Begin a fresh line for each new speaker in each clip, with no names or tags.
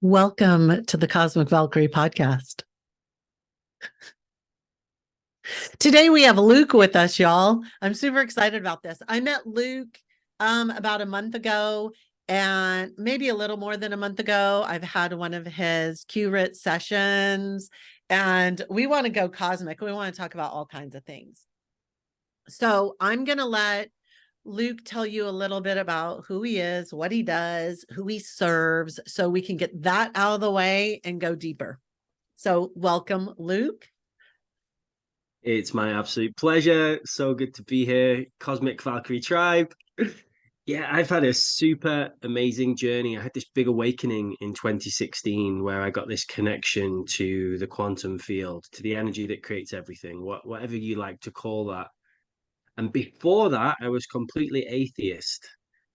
Welcome to the Cosmic Valkyrie podcast. Today we have Luke with us, y'all. I'm super excited about this. I met Luke about a month ago, and maybe a little more than a month ago. I've had one of his Q-Rit sessions, and we want to go cosmic. We want to talk about all kinds of things. So I'm going to let Luke tell you a little bit about who he is, what he does, who he serves, so we can get that out of the way and go deeper. So welcome, Luke.
It's my absolute pleasure. So good to be here, Cosmic Valkyrie Tribe. Yeah, I've had a super amazing journey. I had this big awakening in 2016 where I got this connection to the quantum field, to the energy that creates everything, whatever you like to call that. And before that, I was completely atheist,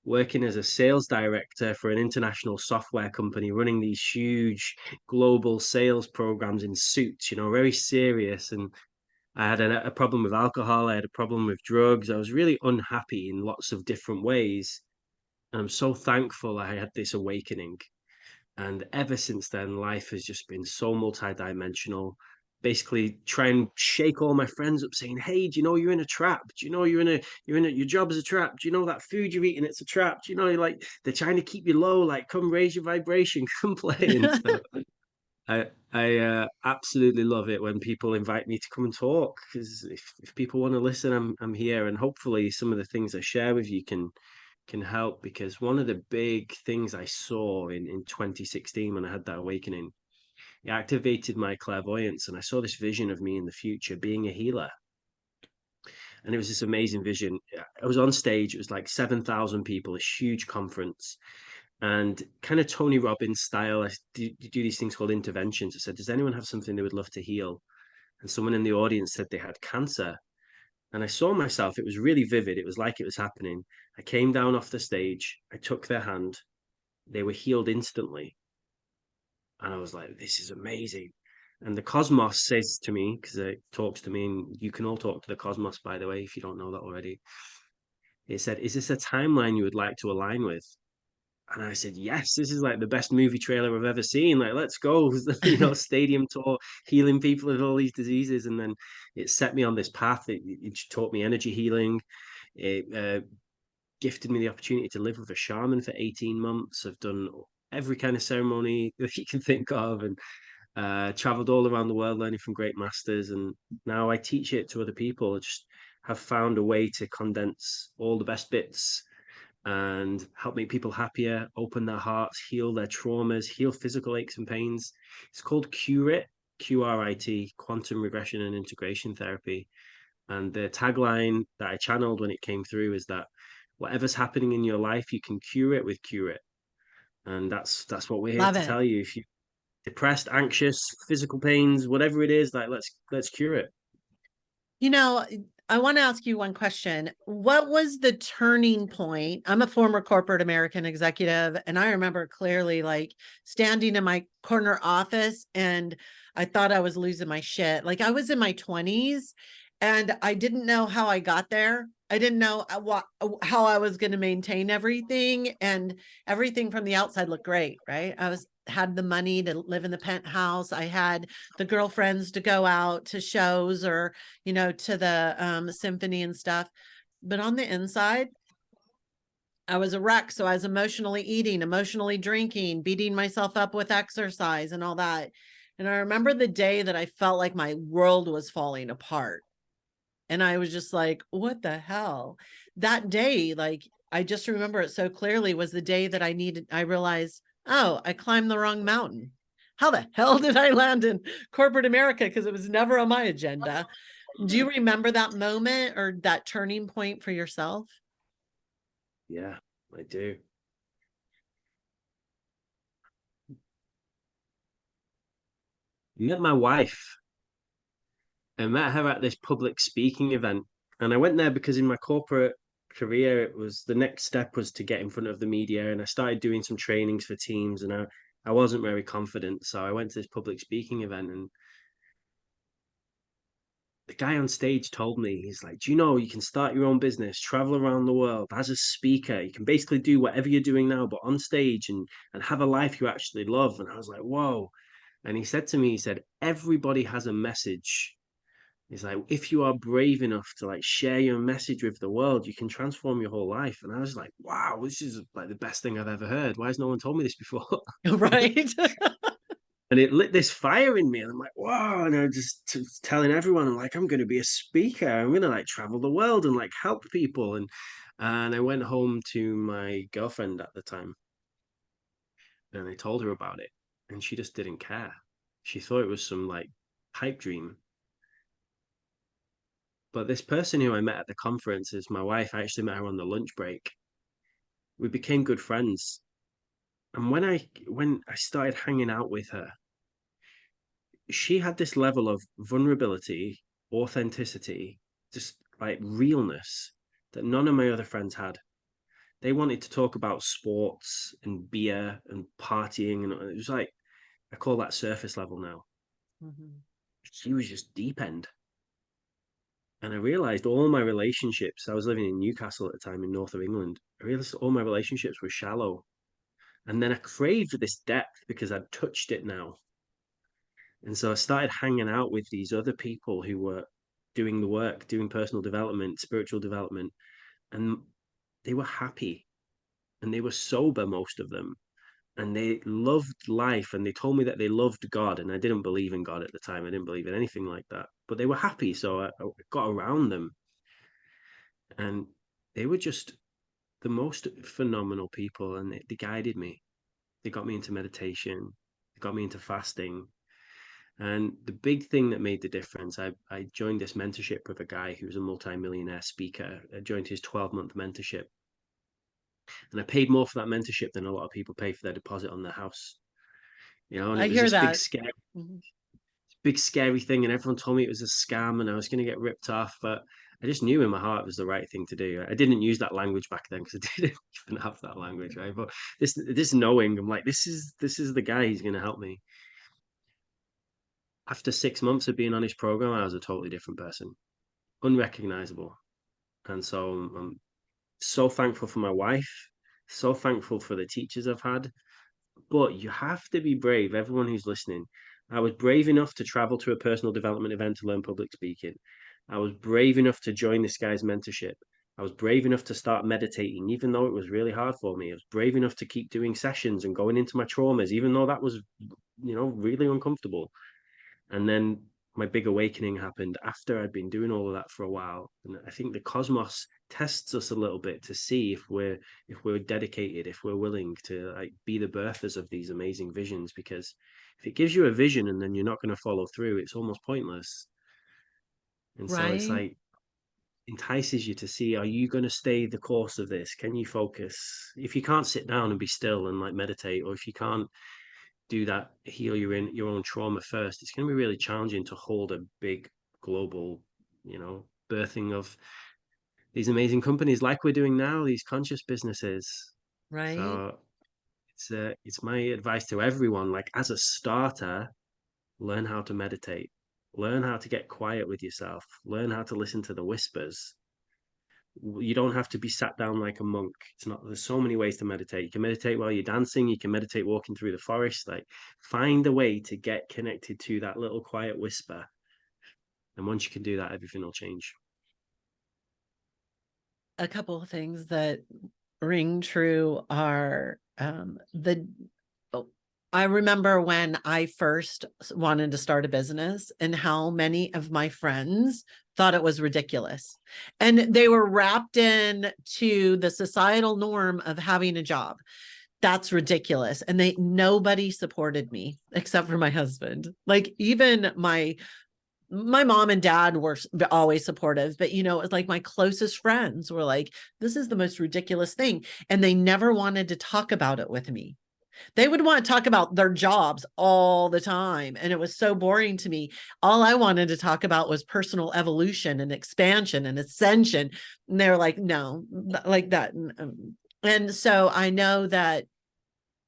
working as a sales director for an international software company, running these huge global sales programs in suits, very serious. And I had a problem with alcohol. I had a problem with drugs. I was really unhappy in lots of different ways. And I'm so thankful I had this awakening. And ever since then, life has just been so multidimensional. Basically, try and shake all my friends up, saying, "Hey, do you know you're in a trap? Do you know your job is a trap? Do you know that food you're eating it's a trap? Do you know like they're trying to keep you low? Like, come raise your vibration, come play." And so I absolutely love it when people invite me to come and talk because if people want to listen, I'm here, and hopefully some of the things I share with you can help. Because one of the big things I saw in 2016 when I had that awakening, it activated my clairvoyance, and I saw this vision of me in the future being a healer, and it was this amazing vision. I was on stage; it was like 7,000 people, a huge conference, and kind of Tony Robbins style, I do these things called interventions. I said, does anyone have something they would love to heal? And someone in the audience said they had cancer. And I saw myself, it was really vivid. It was like it was happening. I came down off the stage, I took their hand, they were healed instantly. And I was like, this is amazing. And the cosmos says to me, because it talks to me, and you can all talk to the cosmos, by the way, if you don't know that already. It said, is this a timeline you would like to align with? And I said, yes, this is like the best movie trailer I've ever seen. Like, let's go, stadium tour, healing people of all these diseases. And then it set me on this path. It taught me energy healing. It gifted me the opportunity to live with a shaman for 18 months. I've done every kind of ceremony that you can think of, and traveled all around the world learning from great masters. And now I teach it to other people. I just have found a way to condense all the best bits and help make people happier, open their hearts, heal their traumas, heal physical aches and pains. It's called Q-Rit, Q-R-I-T, Quantum Regression and Integration Therapy. And the tagline that I channeled when it came through is that whatever's happening in your life, you can cure it with Q-Rit. And that's what we're here
Love
to
it.
tell you. If you're depressed, anxious, physical pains, whatever it is, like let's cure it.
You know, I want to ask you one question. What was the turning point? I'm a former corporate American executive, and I remember clearly like standing in my corner office and I thought I was losing my shit. Like I was in my 20s and I didn't know how I got there. I didn't know how I was going to maintain everything, and everything from the outside looked great, right? I was had the money to live in the penthouse. I had the girlfriends to go out to shows or to the symphony and stuff. But on the inside, I was a wreck. So I was emotionally eating, emotionally drinking, beating myself up with exercise and all that. And I remember the day that I felt like my world was falling apart. And I was just like, what the hell? That day, like, I just remember it so clearly, was the day that I realized, oh, I climbed the wrong mountain. How the hell did I land in corporate America? Because it was never on my agenda. Do you remember that moment or that turning point for yourself?
Yeah, I do. Met my wife. I met her at this public speaking event, and I went there because in my corporate career, it was the next step was to get in front of the media, and I started doing some trainings for teams, and I wasn't very confident, so I went to this public speaking event, and the guy on stage told me, he's like, do you know you can start your own business, travel around the world as a speaker. You can basically do whatever you're doing now, but on stage, and have a life you actually love. And I was like, whoa. And he said to me, he said, everybody has a message. He's like, if you are brave enough to like share your message with the world, you can transform your whole life. And I was like, wow, this is like the best thing I've ever heard. Why has no one told me this before?
Right.
And it lit this fire in me, and I'm like, wow. And I'm just telling everyone, I'm like, I'm going to be a speaker, I'm going to like travel the world and like help people. And I went home to my girlfriend at the time, and I told her about it, and she just didn't care. She thought it was some like pipe dream. But this person who I met at the conference is my wife. I actually met her on the lunch break. We became good friends, and when I started hanging out with her, she had this level of vulnerability, authenticity, just like realness that none of my other friends had. They wanted to talk about sports and beer and partying, and it was like, I call that surface level now.
Mhm.
She was just deep end. And I realized all my relationships, I was living in Newcastle at the time in north of England. I realized all my relationships were shallow. And then I craved this depth because I'd touched it now. And so I started hanging out with these other people who were doing the work, doing personal development, spiritual development, and they were happy and they were sober, most of them. And they loved life, and they told me that they loved God. And I didn't believe in God at the time. I didn't believe in anything like that. But they were happy. So I got around them, and they were just the most phenomenal people. And they guided me. They got me into meditation, they got me into fasting. And the big thing that made the difference, I joined this mentorship with a guy who was a multi-millionaire speaker. I joined his 12-month mentorship, and I paid more for that mentorship than a lot of people pay for their deposit on their house. And
I
it was
hear
this
that. Mhm.
big scary thing, and everyone told me it was a scam and I was going to get ripped off. But I just knew in my heart it was the right thing to do. I didn't use that language back then because I didn't even have that language, right? But this knowing, I'm like, this is the guy who's going to help me. After 6 months of being on his program, I was a totally different person, unrecognizable. And so I'm so thankful for my wife, so thankful for the teachers I've had. But you have to be brave, everyone who's listening. I was brave enough to travel to a personal development event to learn public speaking. I was brave enough to join this guy's mentorship. I was brave enough to start meditating, even though it was really hard for me. I was brave enough to keep doing sessions and going into my traumas, even though that was, really uncomfortable. And then my big awakening happened after I'd been doing all of that for a while. And I think the cosmos tests us a little bit to see if we're dedicated, if we're willing to like be the birthers of these amazing visions. Because if it gives you a vision and then you're not going to follow through, it's almost pointless. And so it's
Right.
like entices you to see, are you going to stay the course of this? Can you focus? If you can't sit down and be still and like meditate, or if you can't do that, heal your own trauma first, it's going to be really challenging to hold a big global, birthing of these amazing companies like we're doing now, these conscious businesses.
Right.
So it's my advice to everyone, like as a starter, learn how to meditate, learn how to get quiet with yourself, learn how to listen to the whispers. You don't have to be sat down like a monk. It's not, there's so many ways to meditate. You can meditate while you're dancing, you can meditate walking through the forest. Like, find a way to get connected to that little quiet whisper. And once you can do that, everything will change.
A couple of things that ring true are the oh, I remember when I first wanted to start a business and how many of my friends thought it was ridiculous. And they were wrapped in to the societal norm of having a job. That's ridiculous. And nobody supported me except for my husband. Like even my mom and dad were always supportive, but it's like my closest friends were like, this is the most ridiculous thing. And they never wanted to talk about it with me. They would want to talk about their jobs all the time. And it was so boring to me. All I wanted to talk about was personal evolution and expansion and ascension. And they're like, no, like that. And so I know that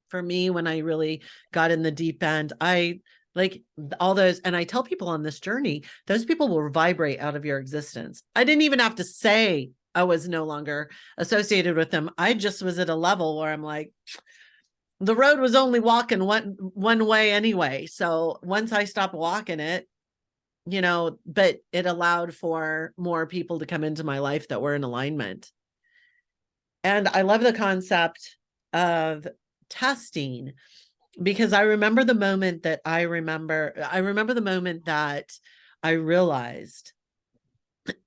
for me, when I really got in the deep end, Like all those, and I tell people on this journey, those people will vibrate out of your existence. I didn't even have to say I was no longer associated with them. I just was at a level where I'm like, the road was only walking one way anyway. So once I stopped walking it, but it allowed for more people to come into my life that were in alignment. And I love the concept of testing, because I remember the moment that I realized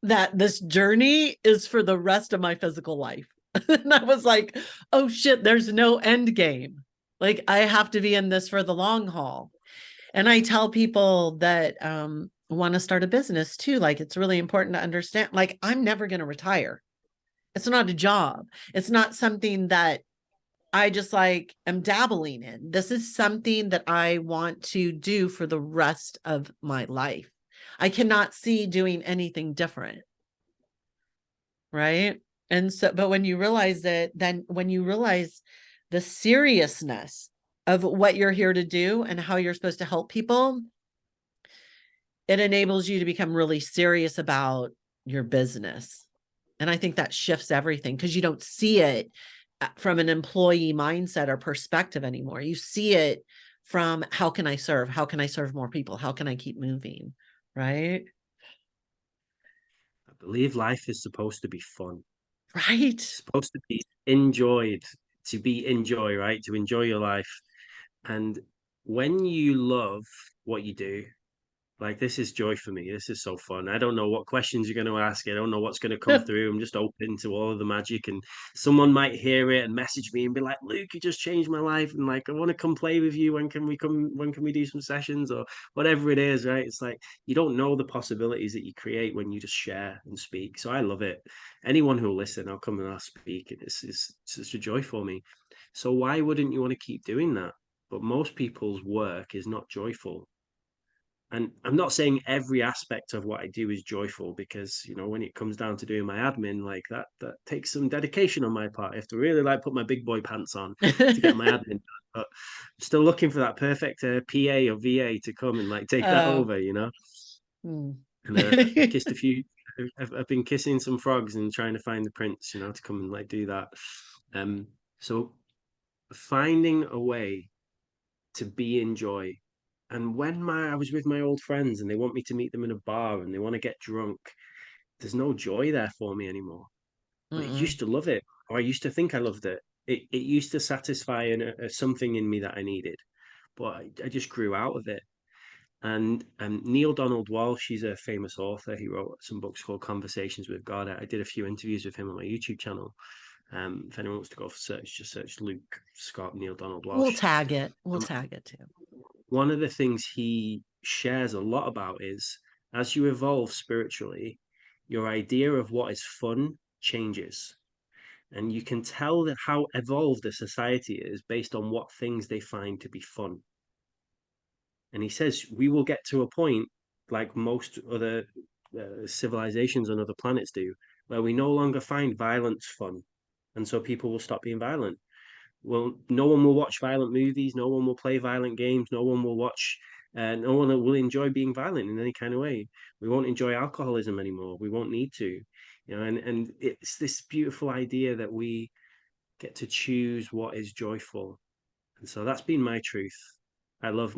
that this journey is for the rest of my physical life. And I was like, oh shit, there's no end game. Like I have to be in this for the long haul. And I tell people that want to start a business too, like it's really important to understand, like I'm never going to retire. It's not a job. It's not something that I just like am dabbling in. This is something that I want to do for the rest of my life. I cannot see doing anything different. Right. And so, but when you realize it, then when you realize the seriousness of what you're here to do and how you're supposed to help people, it enables you to become really serious about your business. And I think that shifts everything because you don't see it from an employee mindset or perspective anymore. You see it from how can I serve? How can I serve more people? How can I keep moving? Right?
I believe life is supposed to be fun.
Right.
It's supposed to be enjoyed, to be enjoy, right? To enjoy your life. And when you love what you do, like this is joy for me. This is so fun. I don't know what questions you're going to ask. I don't know what's going to come through. I'm just open to all of the magic. And someone might hear it and message me and be like, "Luke, you just changed my life." And like, I want to come play with you. When can we come? When can we do some sessions or whatever it is? Right? It's like you don't know the possibilities that you create when you just share and speak. So I love it. Anyone who'll listen, I'll come and I'll speak. This is such a joy for me. So why wouldn't you want to keep doing that? But most people's work is not joyful. And I'm not saying every aspect of what I do is joyful because, when it comes down to doing my admin, like that takes some dedication on my part. I have to really like put my big boy pants on to get my admin done. But I'm still looking for that perfect PA or VA to come and like take that
Oh.
over.
Hmm.
And I've kissed a few. I've been kissing some frogs and trying to find the prince, to come and like do that. So finding a way to be in joy. And when I was with my old friends and they want me to meet them in a bar and they want to get drunk, there's no joy there for me anymore. But I
Mm-mm.
used to love it, or I used to think I loved it. It used to satisfy something in me that I needed, but I just grew out of it. And Neil Donald Walsh, he's a famous author. He wrote some books called Conversations with God. I did a few interviews with him on my YouTube channel. If anyone wants to go for search, just search Luke Scott Neil Donald
We'll
Walsh.
tag it. We'll
Um,
tag it too.
One of the things he shares a lot about is as you evolve spiritually, your idea of what is fun changes. And you can tell that how evolved a society is based on what things they find to be fun. And he says we will get to a point like most other civilizations on other planets do, where we no longer find violence fun. And so people will stop being violent. Well, no one will watch violent movies. No one will play violent games. No one will watch. No one will enjoy being violent in any kind of way. We won't enjoy alcoholism anymore. We won't need to, and it's this beautiful idea that we get to choose what is joyful. And so that's been my truth. I love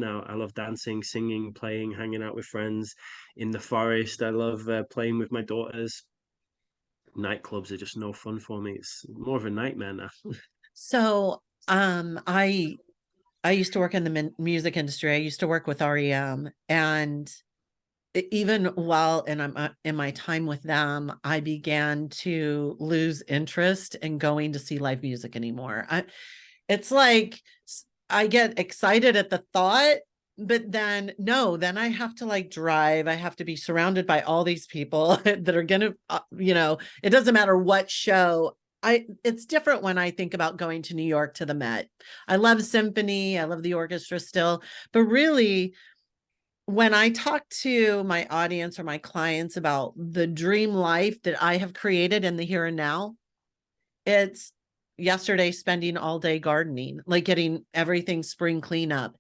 dancing, singing, playing, hanging out with friends in the forest. I love playing with my daughters. Nightclubs are just no fun for me. It's more of a nightmare now.
So, I used to work in the music industry. I used to work with REM, and even while in my time with them, I began to lose interest in going to see live music anymore. It's like I get excited at the thought, but then no, then I have to like drive. I have to be surrounded by all these people that are gonna, it doesn't matter what show. It's different when I think about going to New York to the Met. I love symphony, I love the orchestra still, but really when I talk to my audience or my clients about the dream life that I have created in the here and now, it's yesterday spending all day gardening, like getting everything spring cleanup.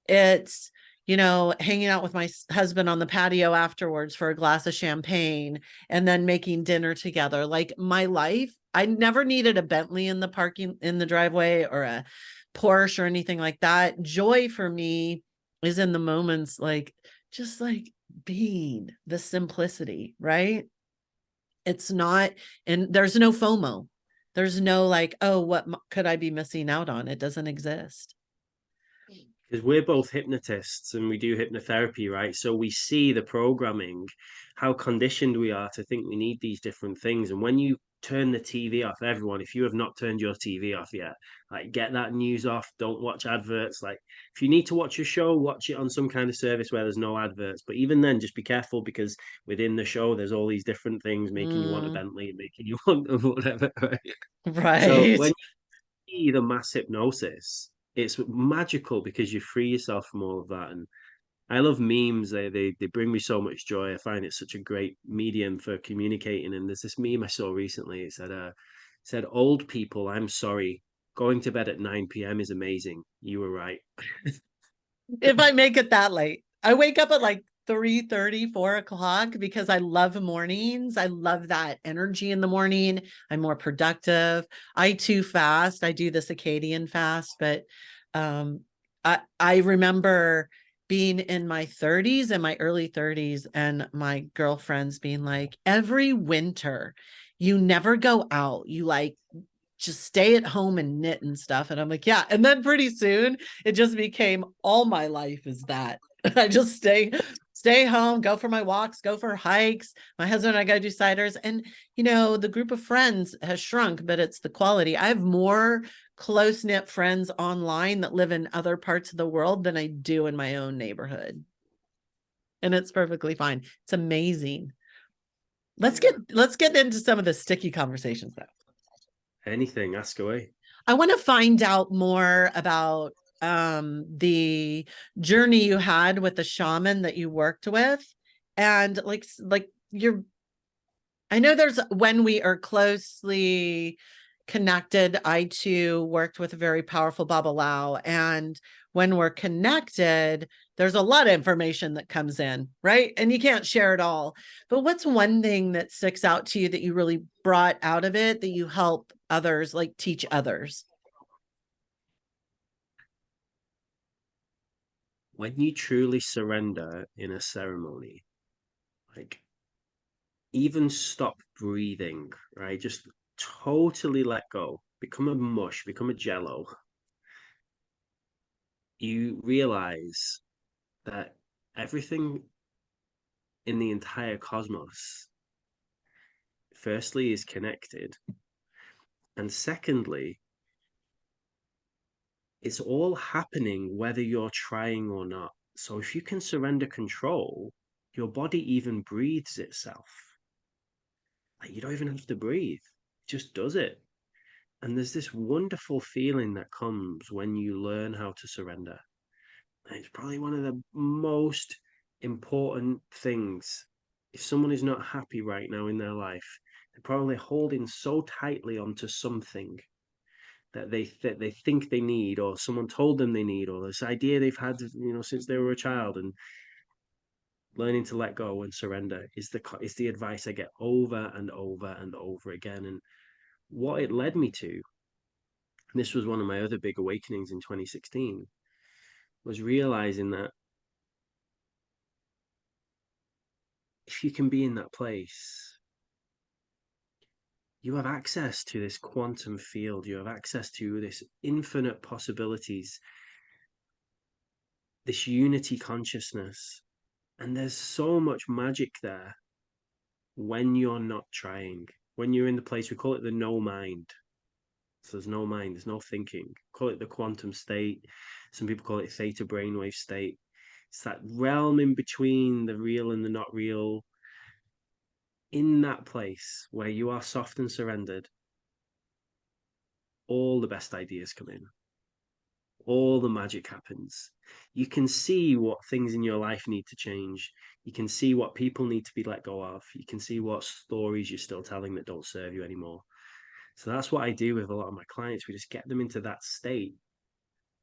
It's, hanging out with my husband on the patio afterwards for a glass of champagne and then making dinner together. Like my life, I never needed a Bentley in the driveway or a Porsche or anything like that. Joy for me is in the moments like just like being the simplicity, right? It's not, and there's no FOMO. There's no like, oh, what could I be missing out on? It doesn't exist.
Because we're both hypnotists and we do hypnotherapy, right? So we see the programming, how conditioned we are to think we need these different things. And when you turn the TV off, everyone, if you have not turned your TV off yet, like get that news off, don't watch adverts. Like if you need to watch a show, watch it on some kind of service where there's no adverts. But even then, just be careful because within the show, there's all these different things making you want a
Mm,
Bentley, making you want whatever. Right? So
right.
when see the mass hypnosis, it's magical because you free yourself from all of that. And I love memes. They bring me so much joy. I find it such a great medium for communicating. And there's this meme I saw recently. It said, old people, I'm sorry. Going to bed at 9 p.m. is amazing. You were right.
If I make it that late, I wake up at like 3:30, 4 o'clock because I love mornings. I love that energy in the morning. I'm more productive. I too fast. I do the circadian fast, but um, I remember being in my 30s and my early 30s and my girlfriends being like, every winter, you never go out. You like just stay at home and knit and stuff. And I'm like, yeah. And then pretty soon it just became all my life is that. I just stay home, go for my walks, go for hikes. My husband and I go do ciders. And the group of friends has shrunk, but it's the quality. I have more close-knit friends online that live in other parts of the world than I do in my own neighborhood. And it's perfectly fine. It's amazing. Let's
Yeah.
get into some of the sticky conversations though.
Anything, ask away.
I want to find out more about the journey you had with the shaman that you worked with, and like you're I know there's when we are closely connected, I too worked with a very powerful Baba Lao. And when we're connected, there's a lot of information that comes in, right? And you can't share it all. But what's one thing that sticks out to you that you really brought out of it that you help others, like teach others?
When you truly surrender in a ceremony, like even stop breathing, right? Just totally let go, become a mush, become a jello. You realize that everything in the entire cosmos, firstly, is connected. And secondly, it's all happening whether you're trying or not. So if you can surrender control, your body even breathes itself. Like you don't even have to breathe, it just does it. And there's this wonderful feeling that comes when you learn how to surrender. And it's probably one of the most important things. If someone is not happy right now in their life, they're probably holding so tightly onto something that they think they need, or someone told them they need, or this idea they've had, since they were a child. And learning to let go and surrender is the advice I get over and over and over again. And what it led me to, and this was one of my other big awakenings in 2016, was realizing that if you can be in that place, you have access to this quantum field, you have access to this infinite possibilities, this unity consciousness. And there's so much magic there when you're not trying, when you're in the place, we call it the no mind. So there's no mind, there's no thinking. Call it the quantum state. Some people call it theta brainwave state. It's that realm in between the real and the not real. In that place where you are soft and surrendered, all the best ideas come in. All the magic happens. You can see what things in your life need to change. You can see what people need to be let go of. You can see what stories you're still telling that don't serve you anymore. So that's what I do with a lot of my clients. We just get them into that state,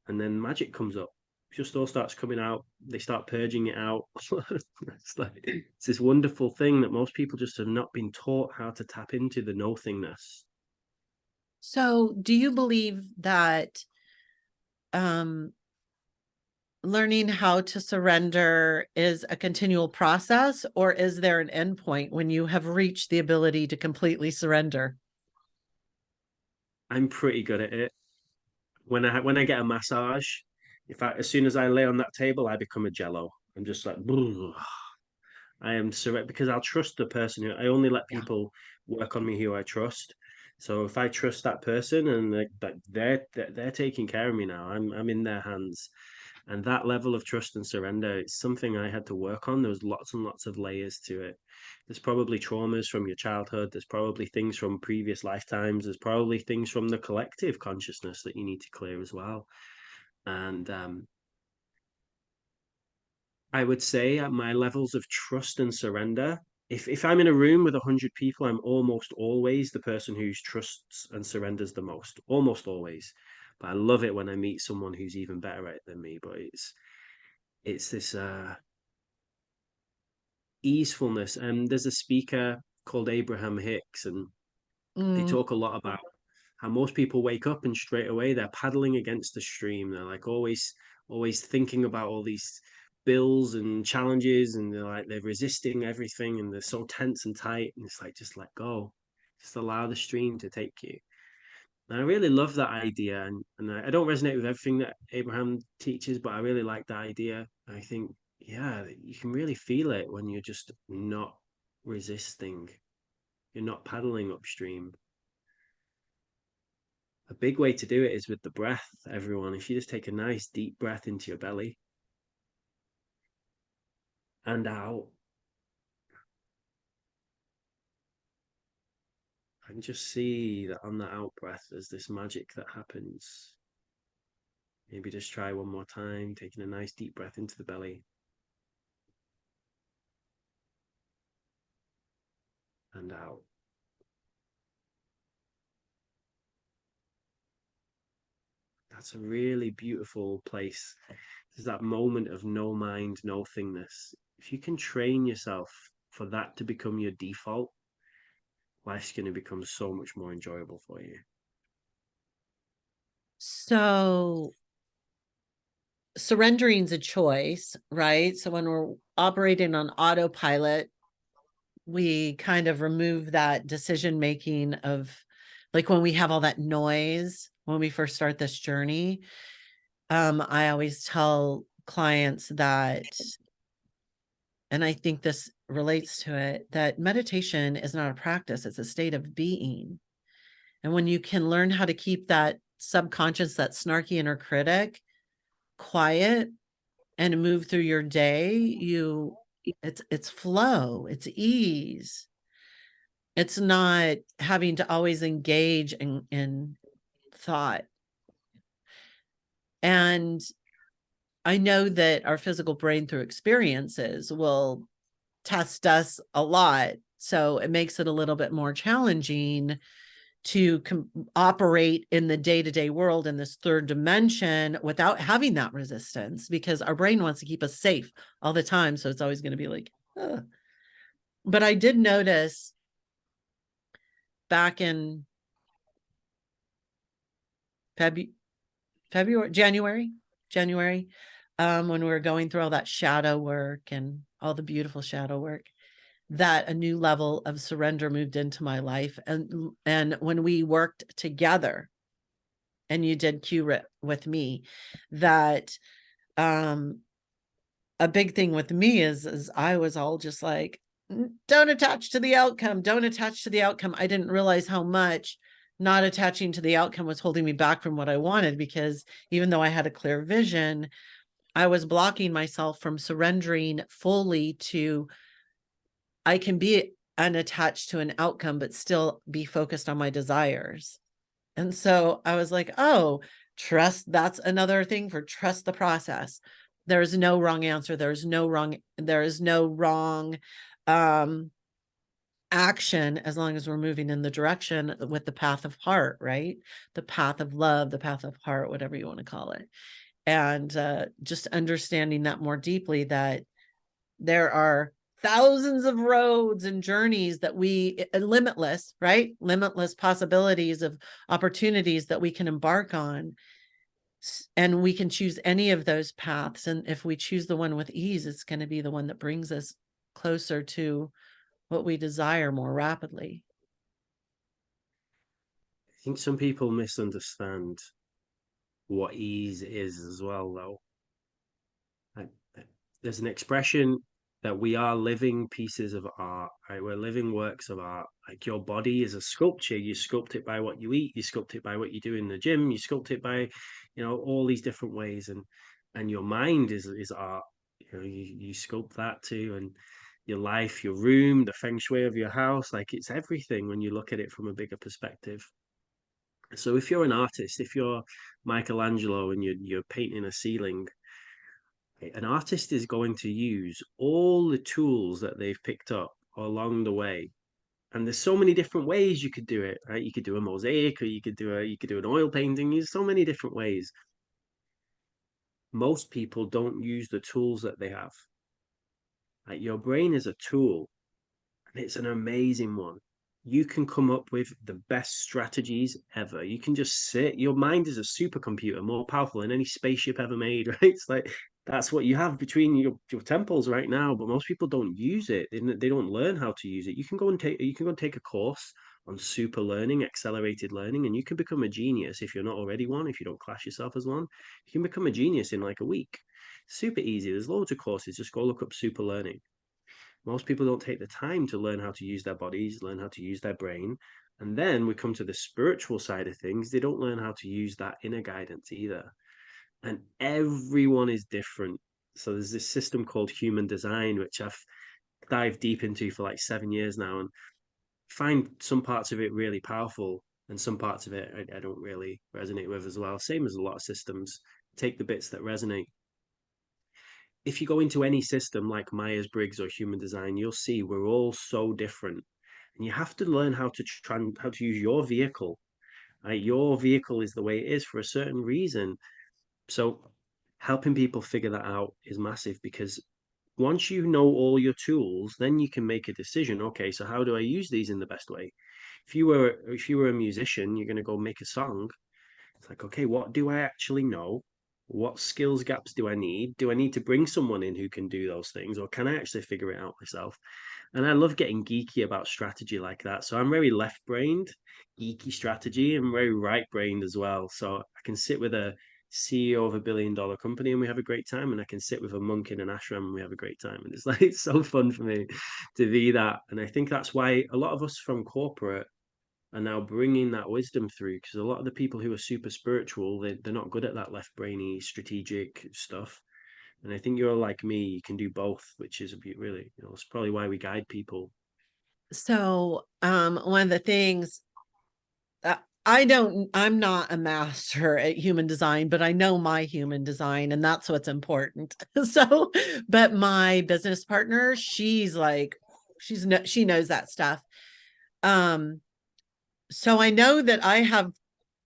and then magic comes up. just all starts coming out. They start purging it out. It's this wonderful thing that most people just have not been taught how to tap into the nothingness.
So do you believe that um, learning how to surrender is a continual process, or is there an endpoint when you have reached the ability to completely surrender?
I'm pretty good at it. When I get a massage, if I as soon as I lay on that table, I become a jello. I'm just like, I am surrender because I'll trust the person who I only let
Yeah.
people work on me who I trust. So if I trust that person and they're taking care of me now, I'm in their hands. And that level of trust and surrender, it's something I had to work on. There was lots and lots of layers to it. There's probably traumas from your childhood. There's probably things from previous lifetimes. There's probably things from the collective consciousness that you need to clear as well. And I would say at my levels of trust and surrender, if I'm in a room with 100 people, I'm almost always the person who trusts and surrenders the most, almost always. But I love it when I meet someone who's even better at it than me. But it's this easefulness. And there's a speaker called Abraham Hicks, and they
Mm.
talk a lot about how most people wake up and straight away they're paddling against the stream. They're like always thinking about all these bills and challenges, and they're resisting everything, and they're so tense and tight. And it's like just let go, just allow the stream to take you. And I really love that idea, and I don't resonate with everything that Abraham teaches, but I really like that idea. I think, yeah, you can really feel it when you're just not resisting, you're not paddling upstream. A big way to do it is with the breath, everyone. If you just take a nice deep breath into your belly and out, and just see that on the out breath, there's this magic that happens. Maybe just try one more time, taking a nice deep breath into the belly and out. That's a really beautiful place. There's that moment of no mind, no thingness. If you can train yourself for that to become your default, life's going to become so much more enjoyable for you.
So surrendering is a choice, right? So when we're operating on autopilot, we kind of remove that decision making of, like, when we have all that noise when we first start this journey. I always tell clients that, and I think this relates to it, that meditation is not a practice, it's a state of being. And when you can learn how to keep that subconscious, that snarky inner critic quiet and move through your day, it's flow, it's ease. It's not having to always engage in thought. And I know that our physical brain through experiences will test us a lot. So it makes it a little bit more challenging to operate in the day-to-day world in this third dimension without having that resistance, because our brain wants to keep us safe all the time. So it's always going to be like, ugh. But I did notice back in February, January, when we were going through all that shadow work and all the beautiful shadow work, that a new level of surrender moved into my life. And when we worked together and you did Q-Rit with me, that a big thing with me is I was all just like, don't attach to the outcome, don't attach to the outcome. I didn't realize how much not attaching to the outcome was holding me back from what I wanted, because even though I had a clear vision, I was blocking myself from surrendering fully to, I can be unattached to an outcome, but still be focused on my desires. And so I was like, oh, trust. That's another thing for trust the process. There's no wrong answer. There is no wrong action, as long as we're moving in the direction with the path of heart, right? The path of love, the path of heart, whatever you want to call it. And just understanding that more deeply, that there are thousands of roads and journeys that we limitless, right? Limitless possibilities of opportunities that we can embark on. And we can choose any of those paths. And if we choose the one with ease, it's going to be the one that brings us closer to what we desire more rapidly.
I think some people misunderstand what ease is as well, though. Like, there's an expression that we are living pieces of art, right? We're living works of art. Like your body is a sculpture. You sculpt it by what you eat. You sculpt it by what you do in the gym. You sculpt it by, all these different ways. And your mind is art. You sculpt that too. And your life, your room, the feng shui of your house, like it's everything when you look at it from a bigger perspective. So if you're an artist, if you're Michelangelo and you're painting a ceiling, an artist is going to use all the tools that they've picked up along the way. And there's so many different ways you could do it, right? You could do a mosaic, or you could do an oil painting. There's so many different ways. Most people don't use the tools that they have. Like your brain is a tool, and it's an amazing one. You can come up with the best strategies ever. You can just sit. Your mind is a supercomputer, more powerful than any spaceship ever made, right? It's like that's what you have between your temples right now. But most people don't use it. They don't learn how to use it. You can go and take a course on super learning, accelerated learning, and you can become a genius if you're not already one. If you don't class yourself as one, you can become a genius in like a week. Super easy. There's loads of courses. Just go look up super learning. Most people don't take the time to learn how to use their bodies, learn how to use their brain. And then we come to the spiritual side of things. They don't learn how to use that inner guidance either. And everyone is different. So there's this system called human design, which I've dived deep into for like 7 years now, and find some parts of it really powerful, and some parts of it I don't really resonate with as well. Same as a lot of systems. Take the bits that resonate. If you go into any system like Myers-Briggs or human design, you'll see we're all so different. And you have to learn how to use your vehicle. Right? Your vehicle is the way it is for a certain reason. So helping people figure that out is massive, because once you know all your tools, then you can make a decision. Okay, so how do I use these in the best way? If you were a musician, you're going to go make a song. It's like, okay, what do I actually know? What skills gaps do I need? Do I need to bring someone in who can do those things, or can I actually figure it out myself? And I love getting geeky about strategy like that. So I'm very left brained, geeky strategy. I'm very right brained as well. So I can sit with a CEO of a $1 billion company and we have a great time. And I can sit with a monk in an ashram and we have a great time. And it's like, it's so fun for me to be that. And I think that's why a lot of us from corporate are now bringing that wisdom through, because a lot of the people who are super spiritual, they're not good at that left brainy strategic stuff. And I think you're like me, you can do both, which is a bit really, it's probably why we guide people.
So one of the things, I'm not a master at human design, but I know my human design, and that's what's important. So, but my business partner, she's like, she knows that stuff. Um, so I know that I have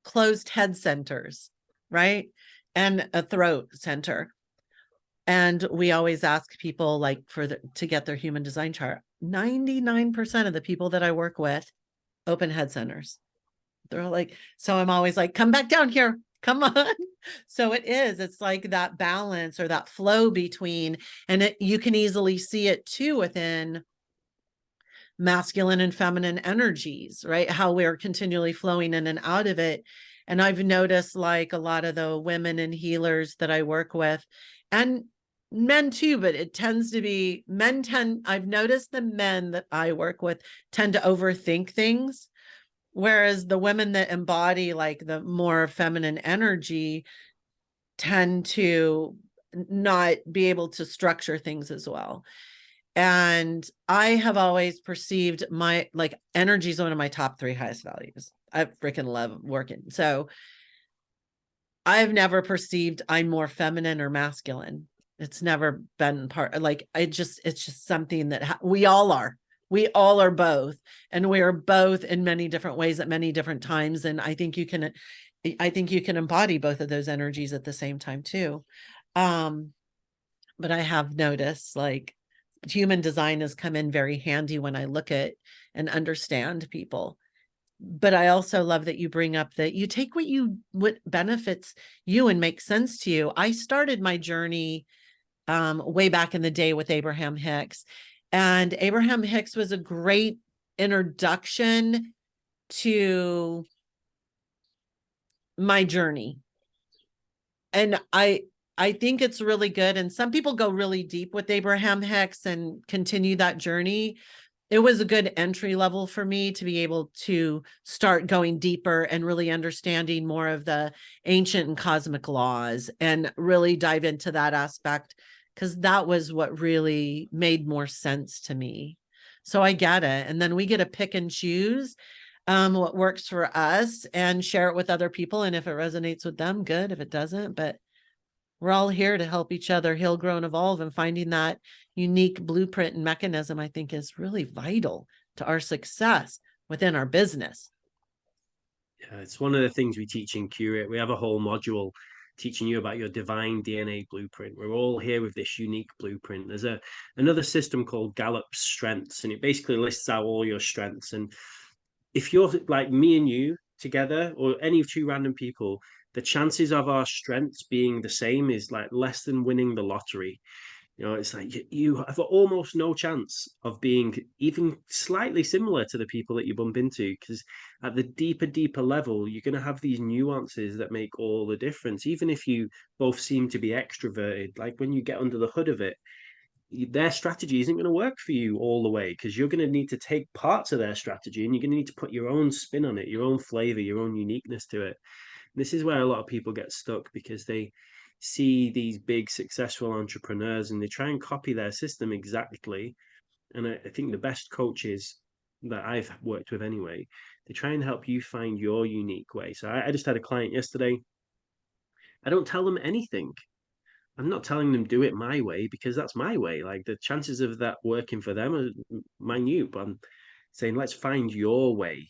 closed head centers, right? And a throat center. And we always ask people like to get their human design chart. 99% of the people that I work with open head centers. They're like, so I'm always like, come back down here. Come on. So it's like that balance or that flow between, and you can easily see it too within masculine and feminine energies, right? How we're continually flowing in and out of it. And I've noticed like a lot of the women and healers that I work with, and men too, but it tends to be I've noticed the men that I work with tend to overthink things. Whereas the women that embody like the more feminine energy tend to not be able to structure things as well. And I have always perceived my like energy is one of my top 3 highest values. I freaking love working. So I've never perceived I'm more feminine or masculine. It's never been part like it's just something that we all are. We all are both, and we are both in many different ways at many different times. And I think you can I think you can embody both of those energies at the same time too. Um, but I have noticed like human design has come in very handy when I look at and understand people. But I also love that you bring up that you take what benefits you and makes sense to you. I started my journey way back in the day with Abraham Hicks, and Abraham Hicks was a great introduction to my journey. And I think it's really good. And some people go really deep with Abraham Hicks and continue that journey. It was a good entry level for me to be able to start going deeper and really understanding more of the ancient and cosmic laws and really dive into that aspect, because that was what really made more sense to me. So I get it. And then we get to pick and choose what works for us and share it with other people. And if it resonates with them, good. If it doesn't, but we're all here to help each other heal, grow, and evolve. And finding that unique blueprint and mechanism, I think, is really vital to our success within our business.
Yeah, it's one of the things we teach in Q-Rit. We have a whole module teaching you about your divine DNA blueprint. We're all here with this unique blueprint. There's another system called Gallup Strengths, and it basically lists out all your strengths. And if you're like me and you together, or any two random people, the chances of our strengths being the same is like less than winning the lottery. You know, it's like you have almost no chance of being even slightly similar to the people that you bump into, because at the deeper level, you're going to have these nuances that make all the difference. Even if you both seem to be extroverted, like when you get under the hood of it, their strategy isn't going to work for you all the way, because you're going to need to take parts of their strategy and you're going to need to put your own spin on it, your own flavor, your own uniqueness to it. This is where a lot of people get stuck, because they see these big successful entrepreneurs and they try and copy their system exactly. And I think the best coaches that I've worked with anyway, they try and help you find your unique way. So I just had a client yesterday. I don't tell them anything. I'm not telling them do it my way, because that's my way. Like the chances of that working for them are minute. But I'm saying let's find your way,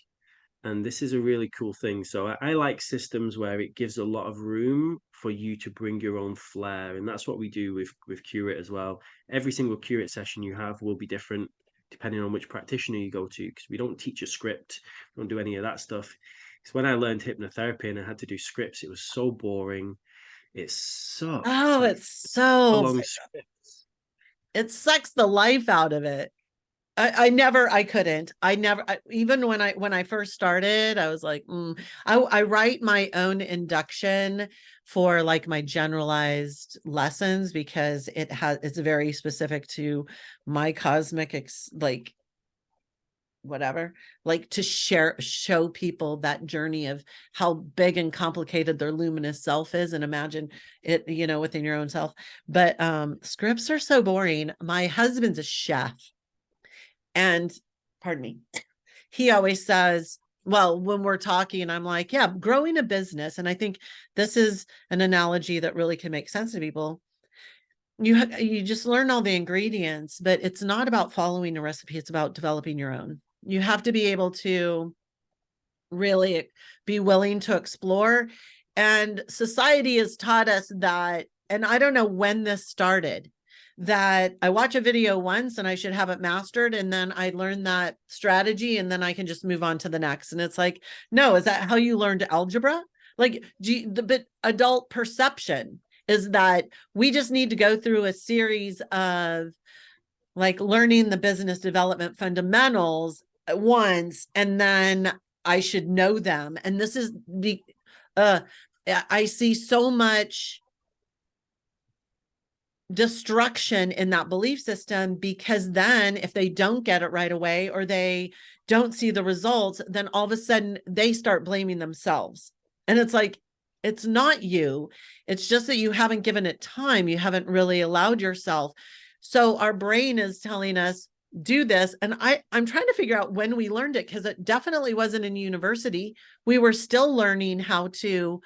and this is a really cool thing. So I like systems where it gives a lot of room for you to bring your own flair, and that's what we do with Q-Rit as well. Every single Q-Rit session you have will be different depending on which practitioner you go to, because we don't teach a script, we don't do any of that stuff. Because when I learned hypnotherapy and I had to do scripts, it was so boring. It sucked.
Oh,
Like
it's so,
long scripts.
it sucks the life out of it. I couldn't. Even when I first started, I was like, I write my own induction for like my generalized lessons, because it's very specific to my cosmic, like whatever, like to show people that journey of how big and complicated their luminous self is, and imagine it, within your own self. But scripts are so boring. My husband's a chef, and pardon me, he always says, well, when we're talking, I'm like, yeah, growing a business. And I think this is an analogy that really can make sense to people. You just learn all the ingredients, but it's not about following a recipe. It's about developing your own. You have to be able to really be willing to explore. And society has taught us that, and I don't know when this started, that I watch a video once and I should have it mastered, and then I learn that strategy and then I can just move on to the next. And it's like, no, is that how you learned algebra? Like, but adult perception is that we just need to go through a series of like learning the business development fundamentals at once, and then I should know them. And this is the I see so much destruction in that belief system, because then if they don't get it right away or they don't see the results, then all of a sudden they start blaming themselves. And it's like, it's not you. It's just that you haven't given it time. You haven't really allowed yourself. So our brain is telling us, do this. And I'm trying to figure out when we learned it, because it definitely wasn't in university. We were still learning how to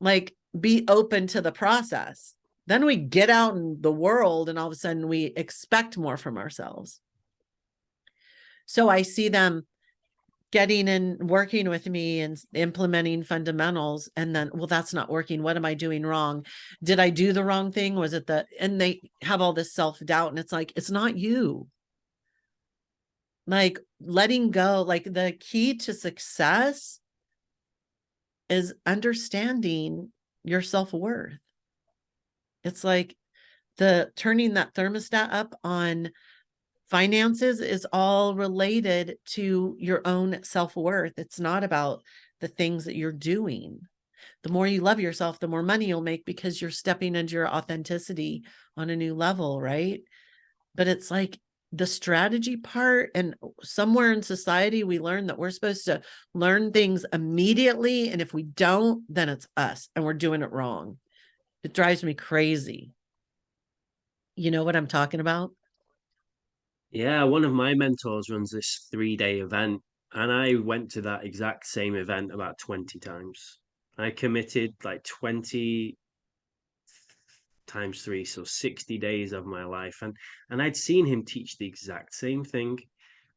like be open to the process. Then we get out in the world and all of a sudden we expect more from ourselves. So I see them getting and working with me and implementing fundamentals, and then, well, that's not working. What am I doing wrong? Did I do the wrong thing? Was it and they have all this self-doubt, and it's like, it's not you. Like, letting go, like, the key to success is understanding your self-worth. It's like the turning that thermostat up on finances is all related to your own self-worth. It's not about the things that you're doing. The more you love yourself, the more money you'll make, because you're stepping into your authenticity on a new level, right? But it's like the strategy part, and somewhere in society, we learn that we're supposed to learn things immediately. And if we don't, then it's us and we're doing it wrong. It drives me crazy. You know what I'm talking about?
Yeah, one of my mentors runs this 3-day event, and I went to that exact same event about 20 times. I committed like 20 times three, so 60 days of my life. And I'd seen him teach the exact same thing,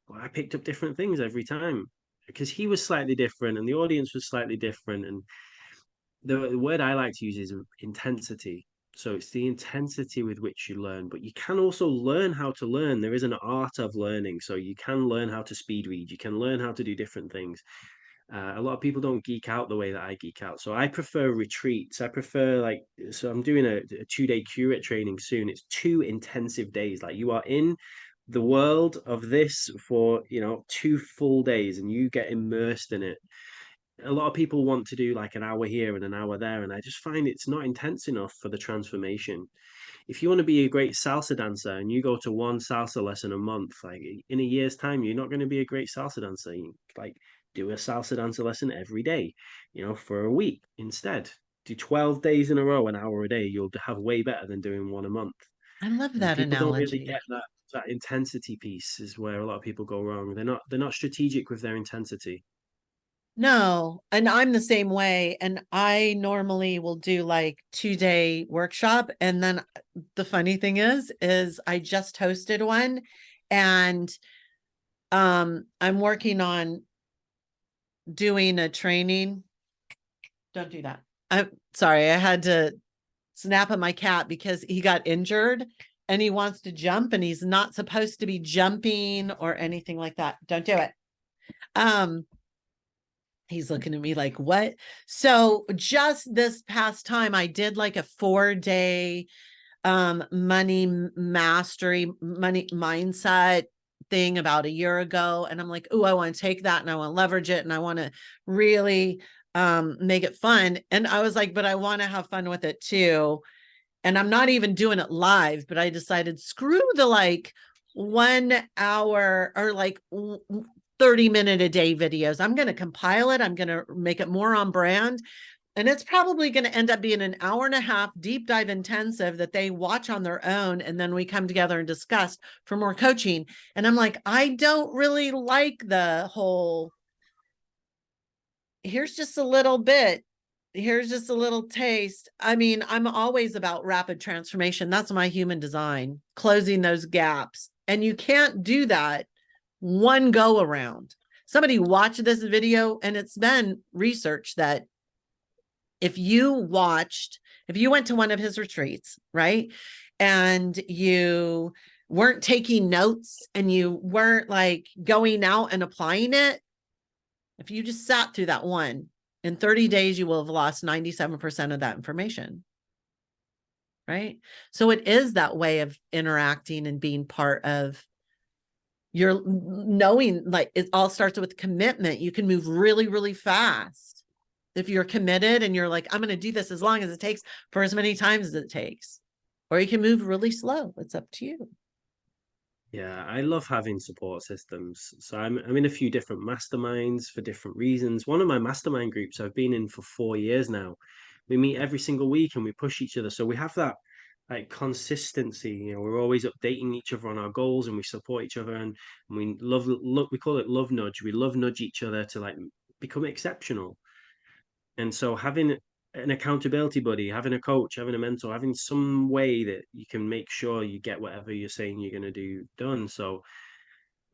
but I picked up different things every time because he was slightly different and the audience was slightly different. And the word I like to use is intensity. So it's the intensity with which you learn, but you can also learn how to learn. There is an art of learning. So you can learn how to speed read, you can learn how to do different things. A lot of people don't geek out the way that I geek out. So I prefer retreats. I prefer like, so I'm doing a 2-day Q-Rit training soon. It's 2 intensive days. Like you are in the world of this for, 2 full days and you get immersed in it. A lot of people want to do like an hour here and an hour there. And I just find it's not intense enough for the transformation. If you want to be a great salsa dancer and you go to one salsa lesson a month, like in a year's time, you're not going to be a great salsa dancer. Like do a salsa dancer lesson every day, for a week instead. Do 12 days in a row, an hour a day. You'll have way better than doing one a month.
I love
And
that
people don't really
analogy.
get that intensity piece is where a lot of people go wrong. They're not strategic with their intensity.
No, and I'm the same way. And I normally will do like 2-day workshop. And then the funny thing is I just hosted one, and I'm working on doing a training. Don't do that. I'm sorry, I had to snap at my cat because he got injured and he wants to jump, and he's not supposed to be jumping or anything like that. Don't do it. Um, he's looking at me like, what? So just this past time, I did like a 4-day money mastery, money mindset thing about a year ago. And I'm like, oh, I want to take that and I want to leverage it and I want to really make it fun. And I was like, but I want to have fun with it too. And I'm not even doing it live, but I decided, screw the like 1 hour or like 30-minute a day videos. I'm going to compile it. I'm going to make it more on brand. And it's probably going to end up being an hour and a half deep dive intensive that they watch on their own. And then we come together and discuss for more coaching. And I'm like, I don't really like the whole, here's just a little bit. Here's just a little taste. I mean, I'm always about rapid transformation. That's my human design, closing those gaps. And you can't do that one go around. Somebody watched this video, and it's been researched that if you went to one of his retreats, right, and you weren't taking notes and you weren't like going out and applying it, if you just sat through that one, in 30 days, you will have lost 97% of that information. Right. So it is that way of interacting and being part of your knowing, like it all starts with commitment. You can move really, really fast if you're committed and you're like, I'm going to do this as long as it takes for as many times as it takes. Or you can move really slow. It's up to you.
Yeah, I love having support systems. So I'm in a few different masterminds for different reasons. One of my mastermind groups I've been in for 4 years now. We meet every single week and we push each other. So we have that like consistency. We're always updating each other on our goals and we support each other and we we call it love nudge. We love nudge each other to like become exceptional. And so having an accountability buddy, having a coach, having a mentor, having some way that you can make sure you get whatever you're saying you're going to do done. So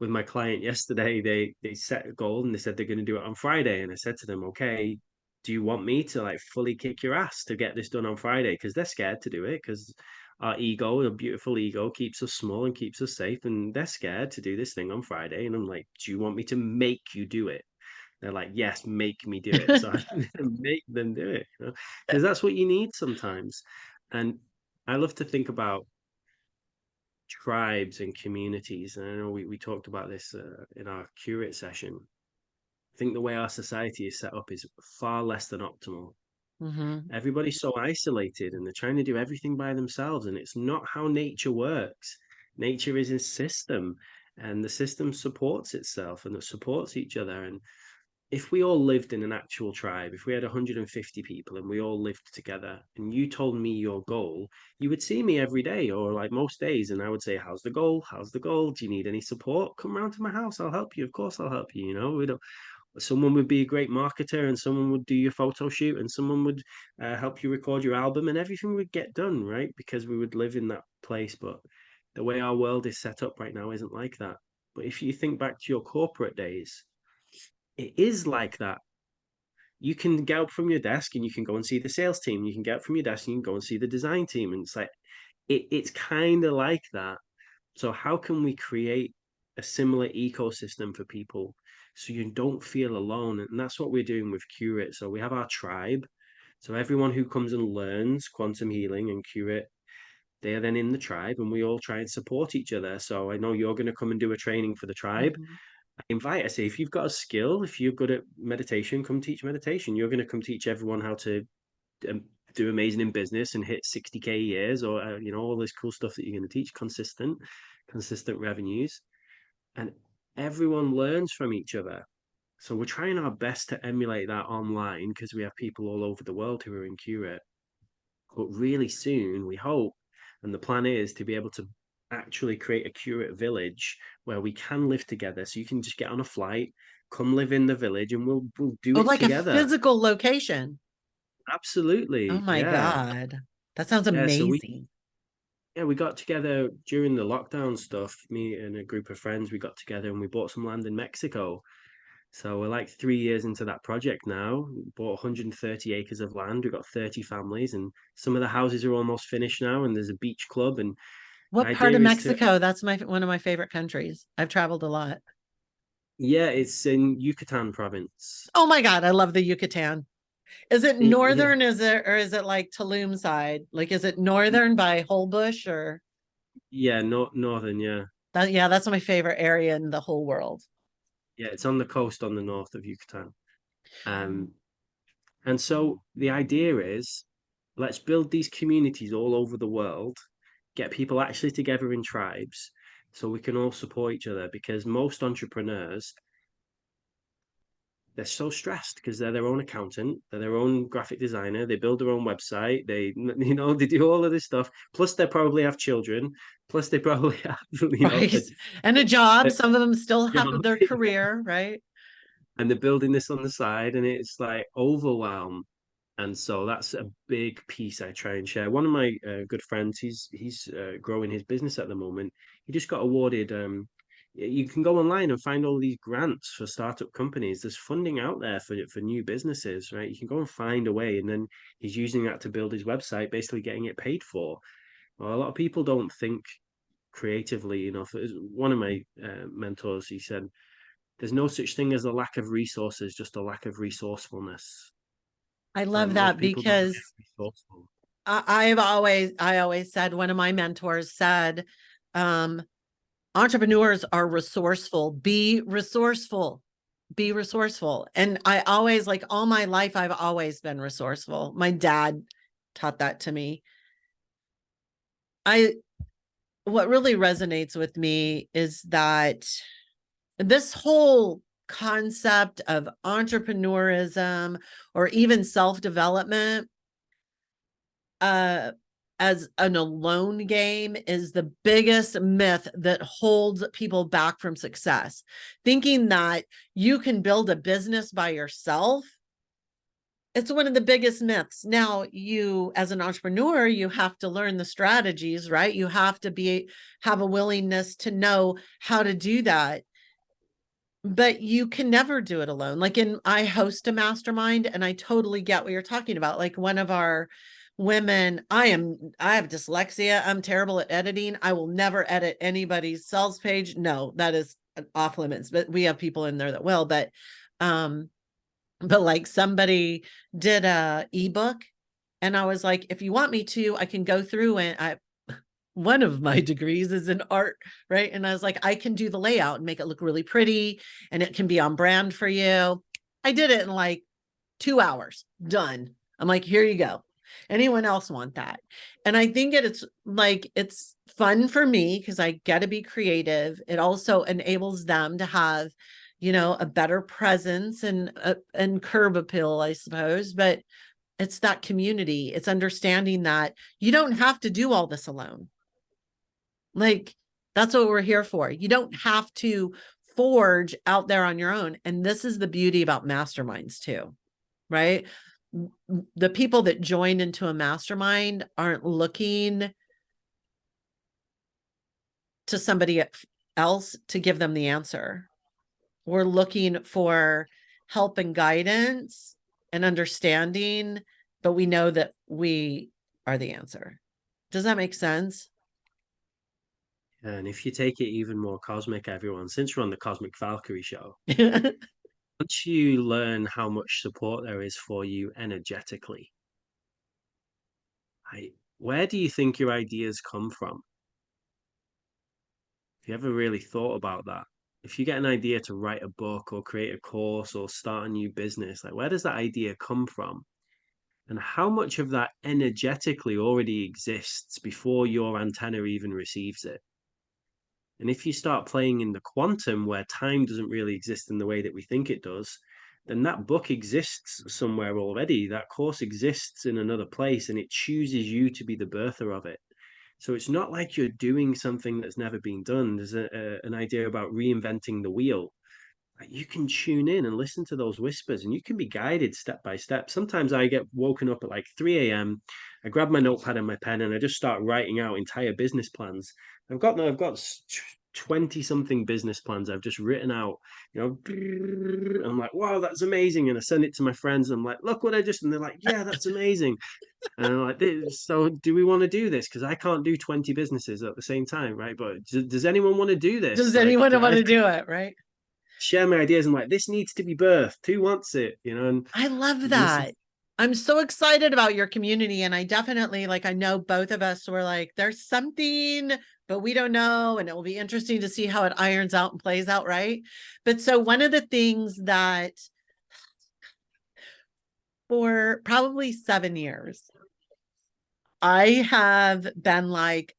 with my client yesterday. They set a goal and they said they're going to do it on Friday. And I said to them, okay, do you want me to like fully kick your ass to get this done on Friday? Because they're scared to do it because our ego, a beautiful ego, keeps us small and keeps us safe, and they're scared to do this thing on Friday. And I'm like, do you want me to make you do it? They're like, yes, make me do it. So I make them do it, you know, because that's what you need sometimes. And I love to think about tribes and communities. And I know we talked about this in our Q-Rit session. I think the way our society is set up is far less than optimal.
Hmm.
Everybody's so isolated and they're trying to do everything by themselves, and it's not how nature works. Nature is a system, and the system supports itself and it supports each other. And if we all lived in an actual tribe, if we had 150 people and we all lived together, and you told me your goal, you would see me every day or like most days, and I would say, how's the goal? How's the goal? Do you need any support? Come round to my house. I'll help you. Of course, I'll help you. You know, we don't, someone would be a great marketer, and someone would do your photo shoot, and someone would help you record your album, and everything would get done, right? Because we would live in that place. But the way our world is set up right now isn't like that. But if you think back to your corporate days, it is like that. You can get up from your desk and you can go and see the sales team. You can get up from your desk and you can go and see the design team. And it's like it's kind of like that. So how can we create a similar ecosystem for people so you don't feel alone? And that's what we're doing with Q-Rit. So we have our tribe. So everyone who comes and learns quantum healing and Q-Rit, they are then in the tribe, and we all try and support each other. So I know you're going to come and do a training for the tribe.
Hmm.
Invite. I say, if you've got a skill, if you're good at meditation, come teach meditation. You're going to come teach everyone how to um, do amazing in business and hit 60K years, or you know, all this cool stuff that you're going to teach. Consistent revenues, and everyone learns from each other. So we're trying our best to emulate that online because we have people all over the world who are in Q-Rit. But really soon, we hope, and the plan is to be able to actually create a Q-Rit village where we can live together. So you can just get on a flight, come live in the village, and we'll do
Oh,
it
like a
together.
physical location. Oh
Absolutely,
my
yeah,
God. That sounds
yeah. So
amazing.
we got together during the lockdown stuff. Me and a group of friends, we got together and we bought some land in Mexico. So we're like 3 years into that project now. We bought 130 acres of land. We've got 30 families, and some of the houses are almost finished now. And there's a beach club. And the
What part
idea
of
is to,
Mexico? That's my one of my favorite countries. I've traveled a lot.
yeah, it's in Yucatan province.
Oh my God, I love the Yucatan. Is it
Yeah,
northern? Is it or is it like Tulum side? Like is it northern by Holbush or
yeah, northern, yeah,
that? Yeah, that's my favorite area in the whole world.
yeah. It's on the coast on the north of Yucatan. Um, and so the idea is, let's build these communities all over the world, get people actually together in tribes, so we can all support each other. Because most entrepreneurs, they're so stressed because they're their own accountant, they're their own graphic designer, they build their own website, they you know they do all of this stuff. Plus they probably have children. Plus they probably have
Right. And a job.
a
Some of them still have
job,
their career, right?
and they're building this on the side, and it's like overwhelm. And so that's a big piece I try and share. One of my good friends, he's growing his business at the moment. He just got awarded. You can go online and find all these grants for startup companies. There's funding out there for new businesses, right? You can go and find a way, and then he's using that to build his website, basically getting it paid for. Well, a lot of people don't think creatively enough. One of my mentors, he said, "There's no such thing as a lack of resources, just a lack of resourcefulness."
I
Right?
love
Most
that
people don't get
because
resourceful.
I always said one of my mentors said, um, entrepreneurs are resourceful. Be resourceful. Be resourceful. And I always like all my life, I've always been resourceful. My dad taught that to me. I what really resonates with me is that this whole concept of entrepreneurism or even self-development uh as an alone game is the biggest myth that holds people back from success. Thinking that you can build a business by yourself It's one of the biggest myths. Now, you as an entrepreneur, you have to learn the strategies, right? You have to have a willingness to know how to do that. But you can never do it alone. Like I host a mastermind, and I totally get what you're talking about. Like one of our women, I have dyslexia. I'm terrible at editing. I will never edit anybody's sales page. No, that is off limits, but we have people in there that will. But like somebody did a ebook, and I was like, if you want me to, I can go through, and one of my degrees is in art, right? And I was like, I can do the layout and make it look really pretty, and it can be on brand for you. I did it in like 2 hours, done. I'm like, here you go. Anyone else want that? And I think it's fun for me because I get to be creative. It also enables them to have, a better presence and curb appeal, I suppose. But it's that community. It's understanding that you don't have to do all this alone. Like, that's what we're here for. You don't have to forge out there on your own. And this is the beauty about masterminds too, right? The people that join into a mastermind aren't looking to somebody else to give them the answer. We're looking for help and guidance and understanding, but we know that we are the answer. Does that make sense?
And if you take it even more cosmic, everyone, since we're on the Cosmic Valkyrie show, once you learn how much support there is for you energetically, where do you think your ideas come from? Have you ever really thought about that? If you get an idea to write a book or create a course or start a new business, like where does that idea come from? And how much of that energetically already exists before your antenna even receives it? And if you start playing in the quantum where time doesn't really exist in the way that we think it does, then that book exists somewhere already. That course exists in another place and it chooses you to be the birther of it. So it's not like you're doing something that's never been done. There's an idea about reinventing the wheel. Like, you can tune in and listen to those whispers and you can be guided step by step. Sometimes I get woken up at like 3 a.m. I grab my notepad and my pen and I just start writing out entire business plans. I've got 20 something business plans I've just written out, I'm like, wow, that's amazing. And I send it to my friends and I'm like, look what I just, and they're like, yeah, that's amazing. And I'm like, so do we want to do this? Because I can't do 20 businesses at the same time, right? But does anyone want to do this?
Does
Like,
anyone want
I
to do it, right?
share my ideas and like, this needs to be birthed. Who wants it? And
I love
this
that.
is,
I'm so excited about your community. And I definitely, like, I know both of us were like, there's something, but we don't know. And it will be interesting to see how it irons out and plays out, right? But so one of the things that for probably 7 years, I have been like,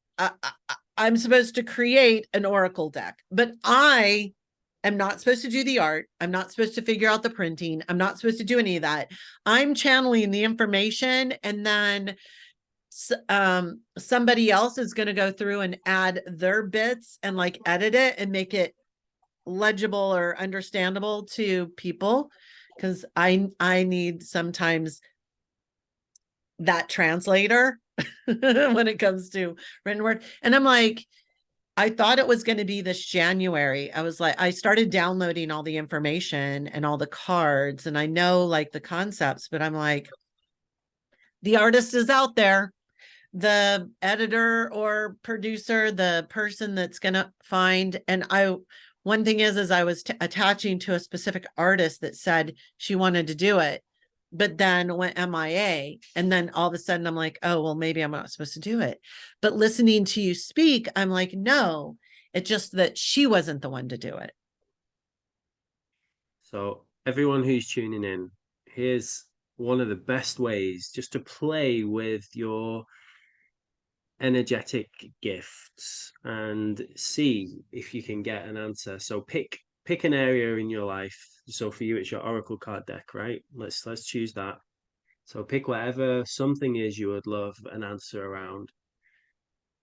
I'm supposed to create an oracle deck, but I am not supposed to do the art. I'm not supposed to figure out the printing. I'm not supposed to do any of that. I'm channeling the information, and then somebody else is going to go through and add their bits and like edit it and make it legible or understandable to people, because I need sometimes that translator when it comes to written word. And I'm like, I thought it was going to be this January. I was like, I started downloading all the information and all the cards, and I know like the concepts, but I'm like, the artist is out there. The editor or producer, the person that's going to find. And one thing is I was attaching to a specific artist that said she wanted to do it, but then went MIA. And then all of a sudden I'm like, oh, well, maybe I'm not supposed to do it. But listening to you speak, I'm like, no, it's just that she wasn't the one to do it.
so everyone who's tuning in, here's one of the best ways just to play with your energetic gifts and see if you can get an answer. So pick an area in your life. So for you, it's your Oracle card deck, right? Let's choose that. So pick whatever something is you would love an answer around.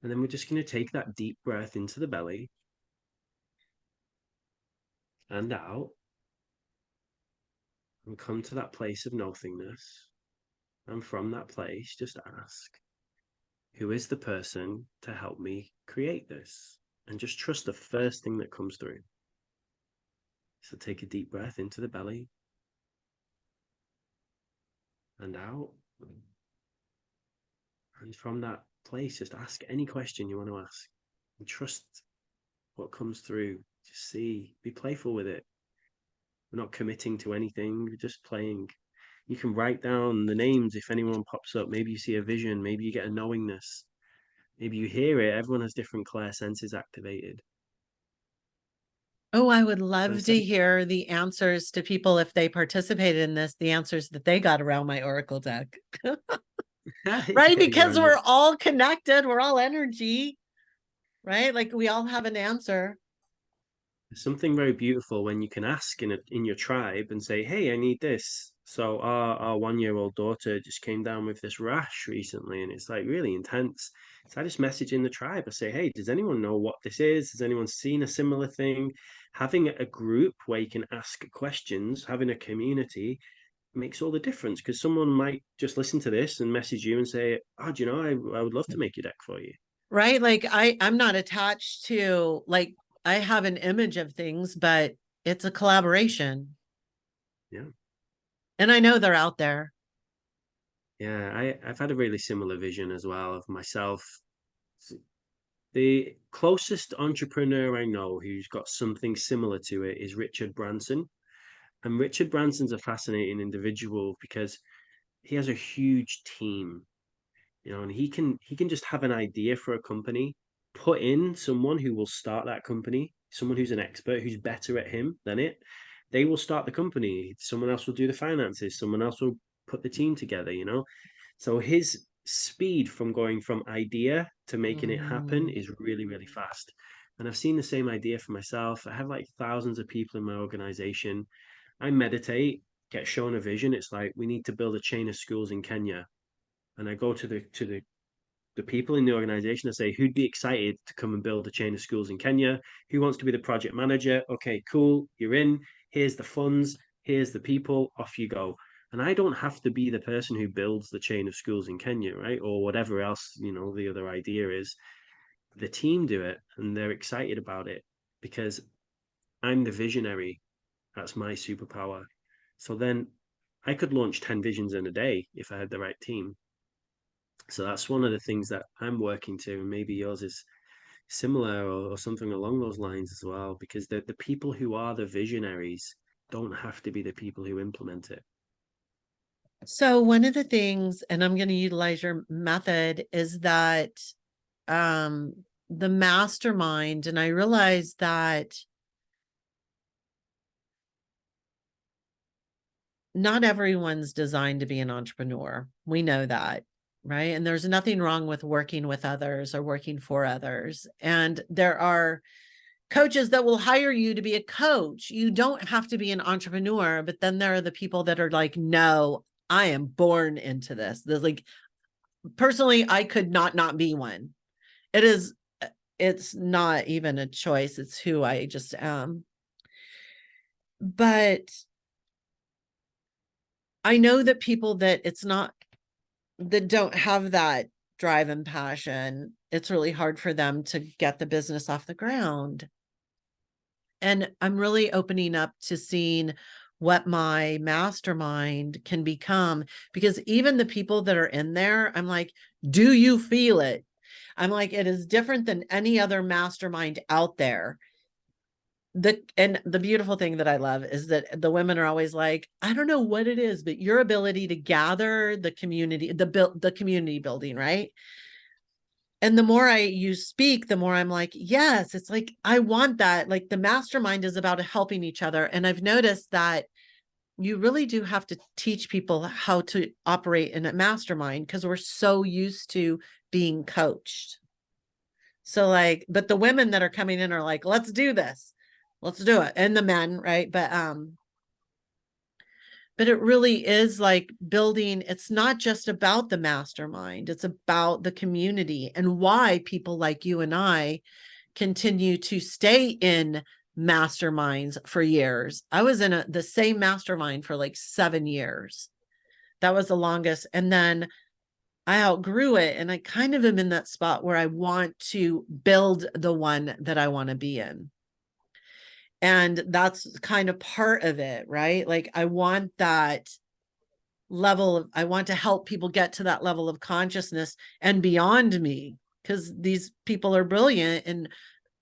And then we're just going to take that deep breath into the belly and out. and come to that place of nothingness. And from that place, just ask, who is the person to help me create this? And just trust the first thing that comes through. So take a deep breath into the belly and out. And from that place, just ask any question you want to ask and trust what comes through. Just see, be playful with it. We're not committing to anything, we're just playing. You can write down the names if anyone pops up. Maybe you see a vision, maybe you get a knowingness, maybe you hear it. Everyone has different clair senses activated.
Oh, I would
And
love
say,
to hear the answers to people if they participated in this, the answers that they got around my Oracle deck. Right?
you're
Because
on it.
we're all connected, we're all energy, right? Like we all have an answer.
There's something very beautiful when you can ask in your tribe and say, "Hey, I need this." So our 1 year old daughter just came down with this rash recently, and it's like really intense. So I just message in the tribe. I say, "Hey, does anyone know what this is? Has anyone seen a similar thing?" Having a group where you can ask questions, having a community makes all the difference because someone might just listen to this and message you and say, "Oh, do you know, I would love to make your deck for you."
Right? Like I'm not attached to like I have an image of things, but it's a collaboration.
Yeah.
And I know they're out there.
Yeah, I've had a really similar vision as well of myself. The closest entrepreneur I know who's got something similar to it is Richard Branson. And Richard Branson's a fascinating individual because he has a huge team, and he can just have an idea for a company, put in someone who will start that company, someone who's an expert, who's better at him than it. They will start the company. Someone else will do the finances, someone else will put the team together. So his speed from going from idea to making it happen
Mm.
is really, really fast. And I've seen the same idea for myself. I have like thousands of people in my organization. I meditate, get shown a vision. It's like we need to build a chain of schools in Kenya. And I go to the people in the organization and say, who'd be excited to come and build a chain of schools in Kenya? Who wants to be the project manager? Okay, cool. You're in. Here's the funds. Here's the people. Off you go. And I don't have to be the person who builds the chain of schools in Kenya, right? Or whatever else, the other idea is. The team do it and they're excited about it because I'm the visionary. That's my superpower. So then I could launch 10 visions in a day if I had the right team. So that's one of the things that I'm working to, and maybe yours is similar or something along those lines as well, because the people who are the visionaries don't have to be the people who implement it.
So one of the things, and I'm going to utilize your method, is that um the mastermind, and I realized that not everyone's designed to be an entrepreneur. We know that, right? And there's nothing wrong with working with others or working for others. And there are coaches that will hire you to be a coach. You don't have to be an entrepreneur, but then there are the people that are like, no, I am born into this. There's like, personally, I could not be one. It is, it's not even a choice. It's who I just am. But I know that people that it's not, that don't have that drive and passion, it's really hard for them to get the business off the ground. And I'm really opening up to seeing what my mastermind can become, because even the people that are in there, I'm like, do you feel it? I'm like, it is different than any other mastermind out there. And the beautiful thing that I love is that the women are always like, I don't know what it is, but your ability to gather the community, the community building, right? And the more you speak, the more I'm like, yes, it's like, I want that. Like the mastermind is about helping each other. And I've noticed that you really do have to teach people how to operate in a mastermind because we're so used to being coached. So like, but the women that are coming in are like, let's do this. Let's do it. And the men, right? But it really is like building, it's not just about the mastermind, it's about the community and why people like you and I continue to stay in masterminds for years. I was in the same mastermind for like 7 years. That was the longest. And then I outgrew it. And I kind of am in that spot where I want to build the one that I want to be in. And that's kind of part of it, right? Like I want that level of, I want to help people get to that level of consciousness and beyond me, because these people are brilliant and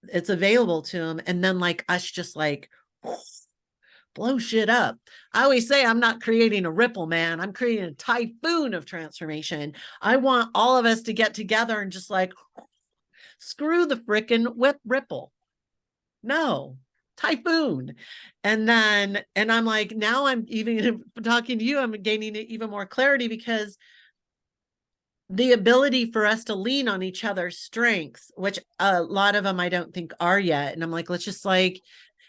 it's available to them. And then like us just like blow shit up. I always say I'm not creating a ripple, man. I'm creating a typhoon of transformation. I want all of us to get together and just like screw the frickin' whip ripple. No, typhoon. And I'm like, now I'm even talking to you, I'm gaining even more clarity, because the ability for us to lean on each other's strengths, which a lot of them I don't think are yet. And I'm like, let's just like,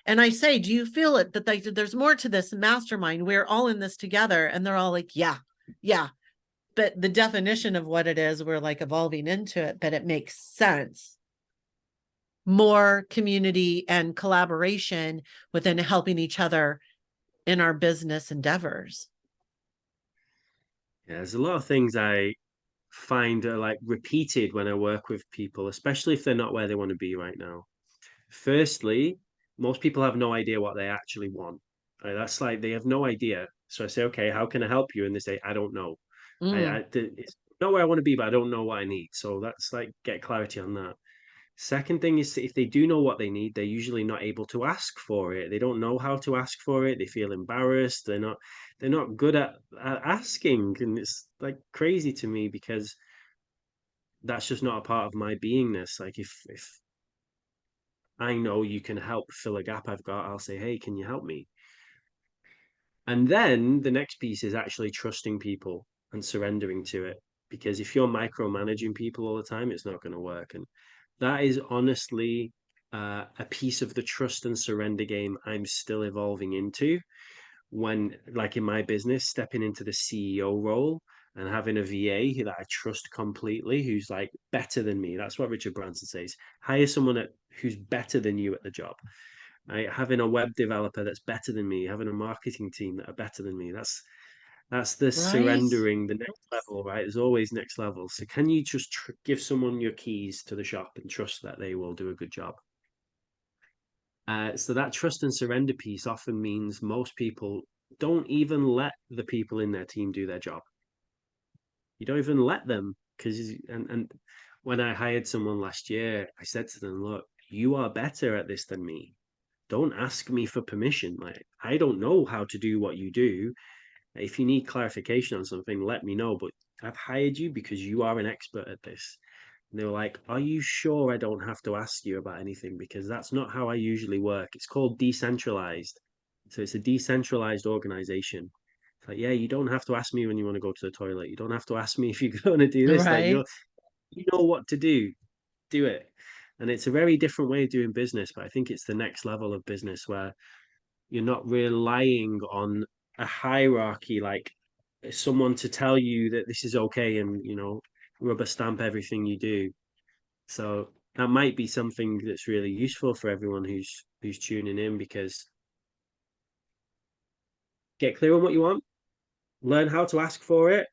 and I say, do you feel it that there's more to this mastermind? We're all in this together. And they're all like, yeah, yeah. But the definition of what it is, we're like evolving into it, but it makes sense. More community and collaboration within helping each other in our business endeavors.
Yeah, there's a lot of things I find are like repeated when I work with people, especially if they're not where they want to be right now. Firstly, most people have no idea what they actually want. Right? That's like they have no idea. So I say, okay, how can I help you? And they say, I don't know. It's not where I want to be, but I don't know what I need. So that's like get clarity on that. Second thing is if they do know what they need, they're usually not able to ask for it. They don't know how to ask for it. They feel embarrassed. They're not good at asking. And it's like crazy to me because that's just not a part of my beingness. Like if I know you can help fill a gap I've got, I'll say, hey, can you help me? And then the next piece is actually trusting people and surrendering to it. Because if you're micromanaging people all the time, it's not going to work. And that is honestly a piece of the trust and surrender game I'm still evolving into. When, like in my business, stepping into the CEO role and having a VA that I trust completely, who's like better than me. That's what Richard Branson says. Hire someone who's better than you at the job. Right? Having a web developer that's better than me, having a marketing team that are better than me. That's the
Right.
surrendering the next level, right? There's always next level. So can you just give someone your keys to the shop and trust that they will do a good job? So that trust and surrender piece often means most people don't even let the people in their team do their job. You don't even let them because and when I hired someone last year, I said to them, "Look, you are better at this than me. Don't ask me for permission. Like I don't know how to do what you do. If you need clarification on something, let me know. But I've hired you because you are an expert at this." And they were like, "Are you sure I don't have to ask you about anything? Because that's not how I usually work. It's called decentralized. So it's a decentralized organization. It's like, yeah, you don't have to ask me when you want to go to the toilet. You don't have to ask me if you're going to do this. Like
Right.
you know what to do it. And it's a very different way of doing business, but I think it's the next level of business where you're not relying on a hierarchy, like someone to tell you that this is okay and rubber stamp everything you do. So that might be something that's really useful for everyone who's tuning in because get clear on what you want, learn how to ask for it,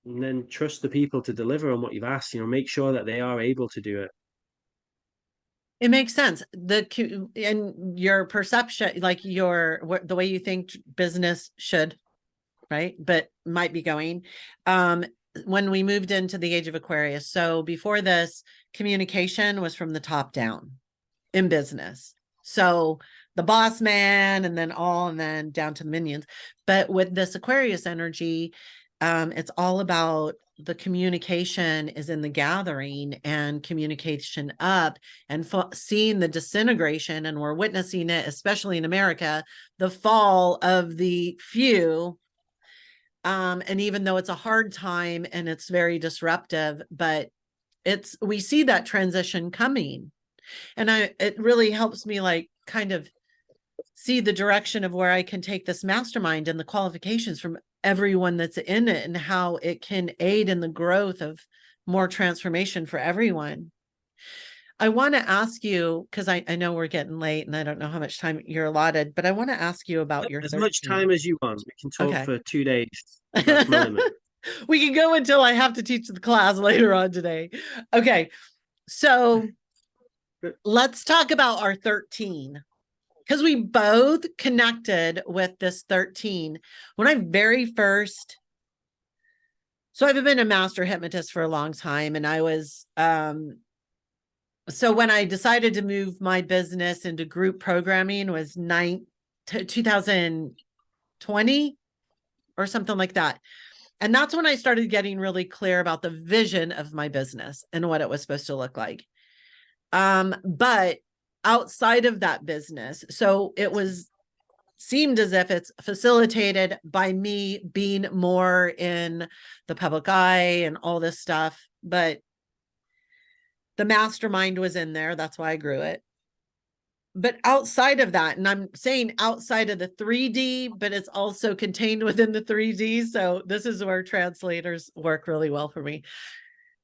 and then trust the people to deliver on what you've asked. Make sure that they are able to do it.
It makes sense. And your perception, like the way you think business should, right? But might be going. When we moved into the age of Aquarius. So before this, communication was from the top down in business. So the boss man and then down to the minions. But with this Aquarius energy, it's all about the communication is in the gathering and communication up and seeing the disintegration. And we're witnessing it, especially in America, the fall of the few. And even though it's a hard time and it's very disruptive, but we see that transition coming. And it really helps me like kind of see the direction of where I can take this mastermind and the qualifications from everyone that's in it and how it can aid in the growth of more transformation for everyone. I want to ask you, because I know we're getting late and I don't know how much time you're allotted, but I want to ask you about your
As much
13.
time as you want. We can talk
Okay.
for 2 days. That's my limit.
We can go until I have to teach the class later on today. Okay. So let's talk about our 13, because we both connected with this 13. When I very first, so I've been a master hypnotist for a long time, and I was, so when I decided to move my business into group programming was 2020 or something like that. And that's when I started getting really clear about the vision of my business and what it was supposed to look like. But outside of that business, so it was seemed as if it's facilitated by me being more in the public eye and all this stuff, but the mastermind was in there. That's why I grew it. But outside of that, and I'm saying outside of the 3D, but it's also contained within the 3D. So this is where translators work really well for me.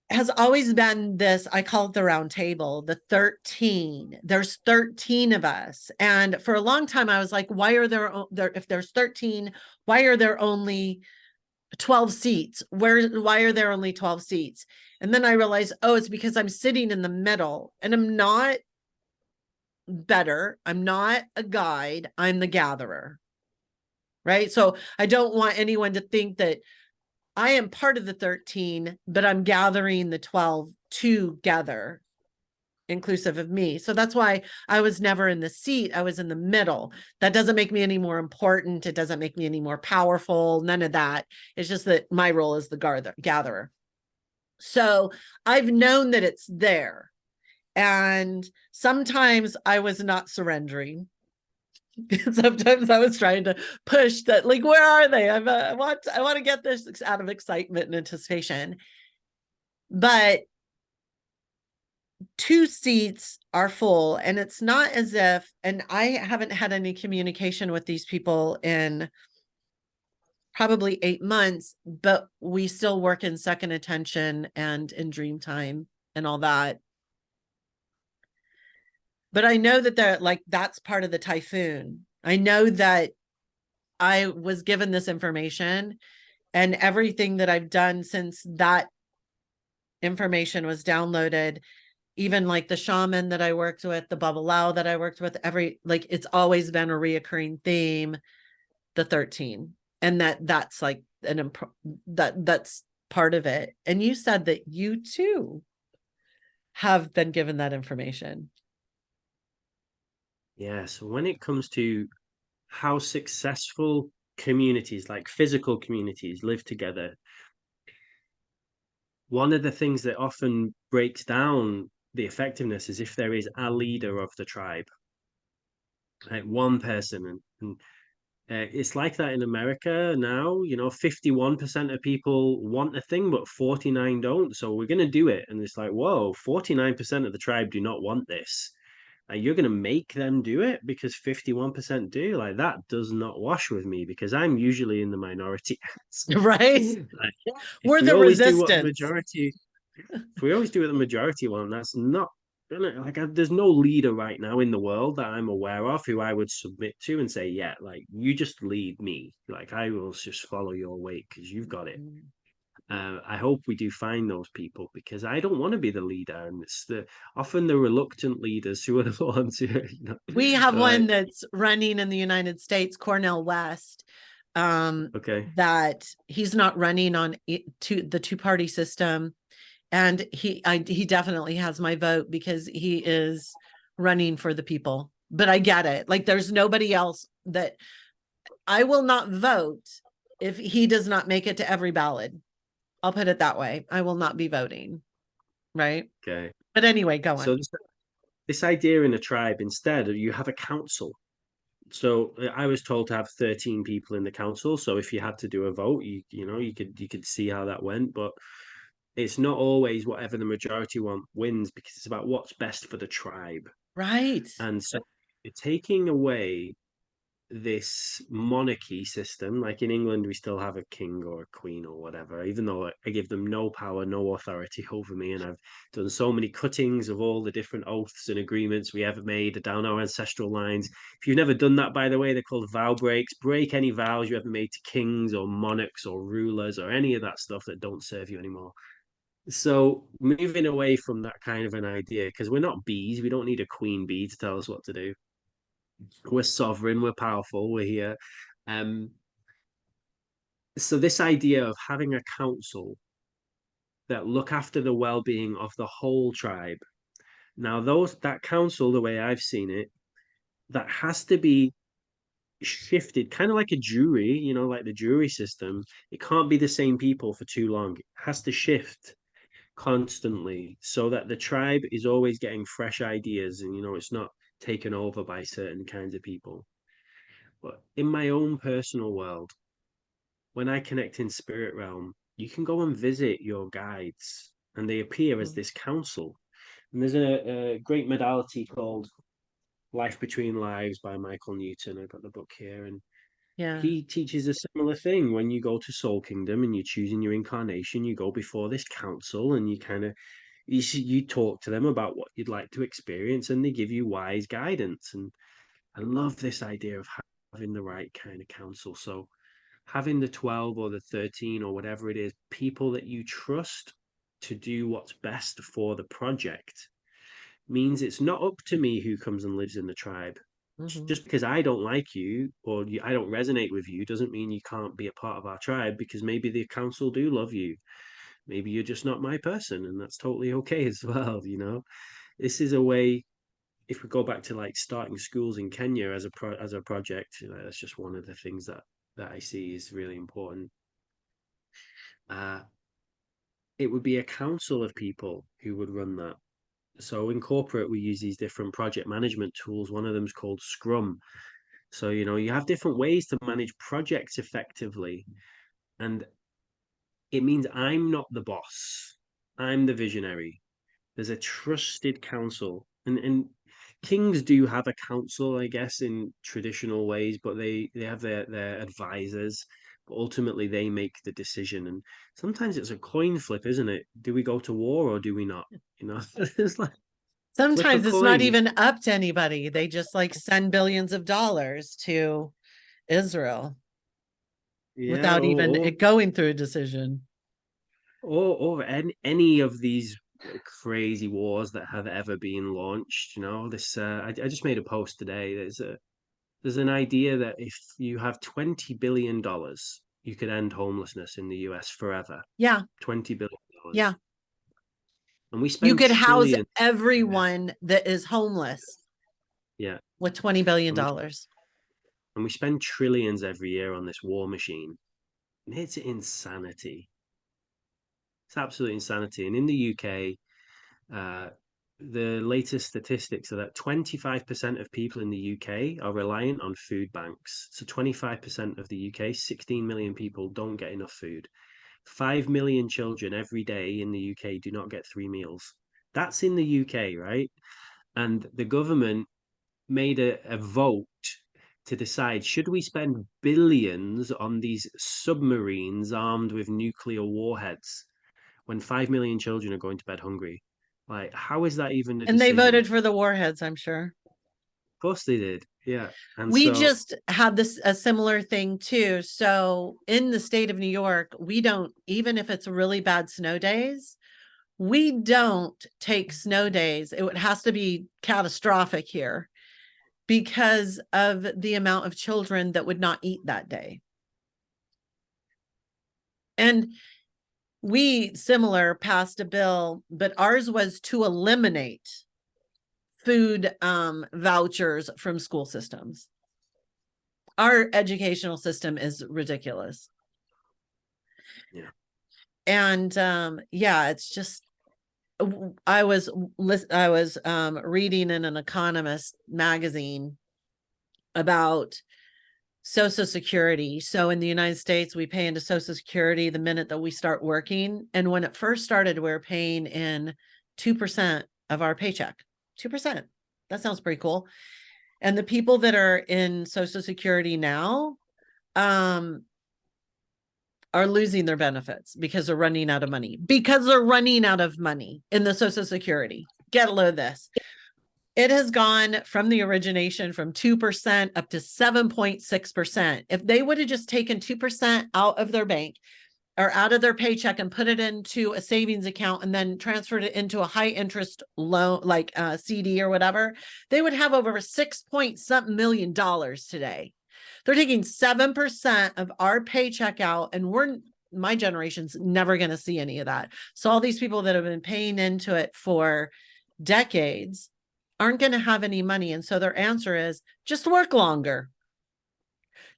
Has always been this, I call it the round table, the 13. There's 13 of us. And for a long time, I was like, why are there if there's 13, why are there only 12 seats? Why are there only 12 seats? And then I realized, oh, it's because I'm sitting in the middle and I'm not better. I'm not a guide. I'm the gatherer. Right. So I don't want anyone to think that I am part of the 13, but I'm gathering the 12 together, inclusive of me. So that's why I was never in the seat. I was in the middle. That doesn't make me any more important. It doesn't make me any more powerful. None of that. It's just that my role is the gatherer. So I've known that it's there. And sometimes I was not surrendering. Sometimes I was trying to push that, like, where are they? I want to get this out of excitement and anticipation. But 2 seats are full, and it's not as if, and I haven't had any communication with these people in probably 8 months, but we still work in second attention and in dream time and all that. But I know that they're like, that's part of the typhoon. I know that I was given this information, and everything that I've done since that information was downloaded, even like the shaman that I worked with, the Babalao that I worked with, like it's always been a reoccurring theme, the 13. And that's like that's part of it. And you said that you too have been given that information.
Yeah. So when it comes to how successful communities, like physical communities, live together, one of the things that often breaks down the effectiveness is if there is a leader of the tribe, like one person. And it's like that in America now. 51% of people want a thing, but 49 don't. So we're going to do it. And it's like, whoa, 49% of the tribe do not want this. Like, you're going to make them do it because 51% do. Like, that does not wash with me because I'm usually in the minority.
Right?
Like, if
We're
we
the
always do what the
resistance.
majority if we always do what the majority want, that's not like there's no leader right now in the world that I'm aware of who I would submit to and say, yeah, like you just lead me, like I will just follow your way because you've got it. I hope we do find those people because I don't want to be the leader, and it's often the reluctant leaders who are the ones who,
We have
like,
one that's running in the United States, Cornell West,
okay,
that he's not running on the 2-party system. And he definitely has my vote because he is running for the people. But I get it. Like there's nobody else that I will not vote if he does not make it to every ballot. I'll put it that way. I will not be voting. Right.
okay.
But anyway, go
So
on.
this idea in a tribe, instead you have a council. So I was told to have 13 people in the council. So if you had to do a vote, you could see how that went. But it's not always whatever the majority want wins because it's about what's best for the tribe.
Right.
And so you're taking away this monarchy system. Like in England, we still have a king or a queen or whatever, even though I give them no power, no authority over me. And I've done so many cuttings of all the different oaths and agreements we ever made down our ancestral lines. If you've never done that, by the way, they're called vow breaks. Break any vows you ever made to kings or monarchs or rulers or any of that stuff that don't serve you anymore. So moving away from that kind of an idea, because we're not bees, we don't need a queen bee to tell us what to do. We're sovereign, we're powerful, we're here. Um, so this idea of having a council that look after the well-being of the whole tribe. Now, that council, the way I've seen it, that has to be shifted, kind of like a jury, like the jury system. It can't be the same people for too long. It has to shift constantly so that the tribe is always getting fresh ideas and it's not taken over by certain kinds of people. But in my own personal world, when I connect in spirit realm, you can go and visit your guides and they appear as
Mhm.
this council. And there's a great modality called Life Between Lives by Michael Newton. I've got the book here, and
Yeah.
he teaches a similar thing. When you go to Soul Kingdom and you're choosing your incarnation, you go before this council and you kind of you talk to them about what you'd like to experience, and they give you wise guidance. And I love this idea of having the right kind of counsel. So having the 12 or the 13 or whatever it is, people that you trust to do what's best for the project, means it's not up to me who comes and lives in the tribe.
Hmm.
Just because I don't like you or I don't resonate with you doesn't mean you can't be a part of our tribe, because maybe the council do love you. Maybe you're just not my person, and that's totally okay as well. This is a way, if we go back to like starting schools in Kenya as a project, that's just one of the things that I see is really important. Uh, it would be a council of people who would run that. So in corporate, we use these different project management tools. One of them is called Scrum. So, you have different ways to manage projects effectively. And it means I'm not the boss. I'm the visionary. There's a trusted council. And kings do have a council, I guess, in traditional ways, but they have their advisors. But ultimately, they make the decision. And sometimes it's a coin flip, isn't it? Do we go to war or do we not? It's like flip a
Sometimes it's not
coin.
even up to anybody. They just like send billions of dollars to Israel
Yeah,
without even it going through a decision.
or any of these crazy wars that have ever been launched. This I just made a post today. There's an idea that if you have $20 billion, you could end homelessness in the US forever.
Yeah.
$20 billion,
Yeah.
and we
You
spend
could house
trillions. Yeah,
everyone that is homeless
yeah,
with $20
and we
billion.
and we spend trillions every year on this war machine. And it's insanity. It's absolute insanity. And in the UK, Uh, the latest statistics are that 25% of people in the UK are reliant on food banks. So 25% of the UK, 16 million people don't get enough food. 5 million children every day in the UK do not get 3 meals. That's in the UK, right? And the government made a vote to decide, should we spend billions on these submarines armed with nuclear warheads when 5 million children are going to bed hungry? Like, how is that even a
And they
decision?
voted for the warheads, I'm sure.
Of course they did. Yeah. And
We
so,
just had this a similar thing too. So in the state of New York, we don't, even if it's really bad snow days, we don't take snow days. It has to be catastrophic here because of the amount of children that would not eat that day. And we similar passed a bill, but ours was to eliminate food vouchers from school systems. Our educational system is ridiculous.
yeah.
And yeah, it's just I was reading in an Economist magazine about Social Security. So in the United States, we pay into Social Security the minute that we start working. And when it first started, we were paying in 2% of our paycheck. 2%. That sounds pretty cool. And the people that are in Social Security now are losing their benefits because they're running out of money. Because they're running out of money in the Social Security. Get a load of this. It has gone from the origination from 2% up to 7.6%. If they would have just taken 2% out of their bank or out of their paycheck and put it into a savings account and then transferred it into a high interest loan, like a CD or whatever, they would have over $6 million today. They're taking 7% of our paycheck out, and my generation's never going to see any of that. So all these people that have been paying into it for decades aren't going to have any money. And so their answer is just work longer.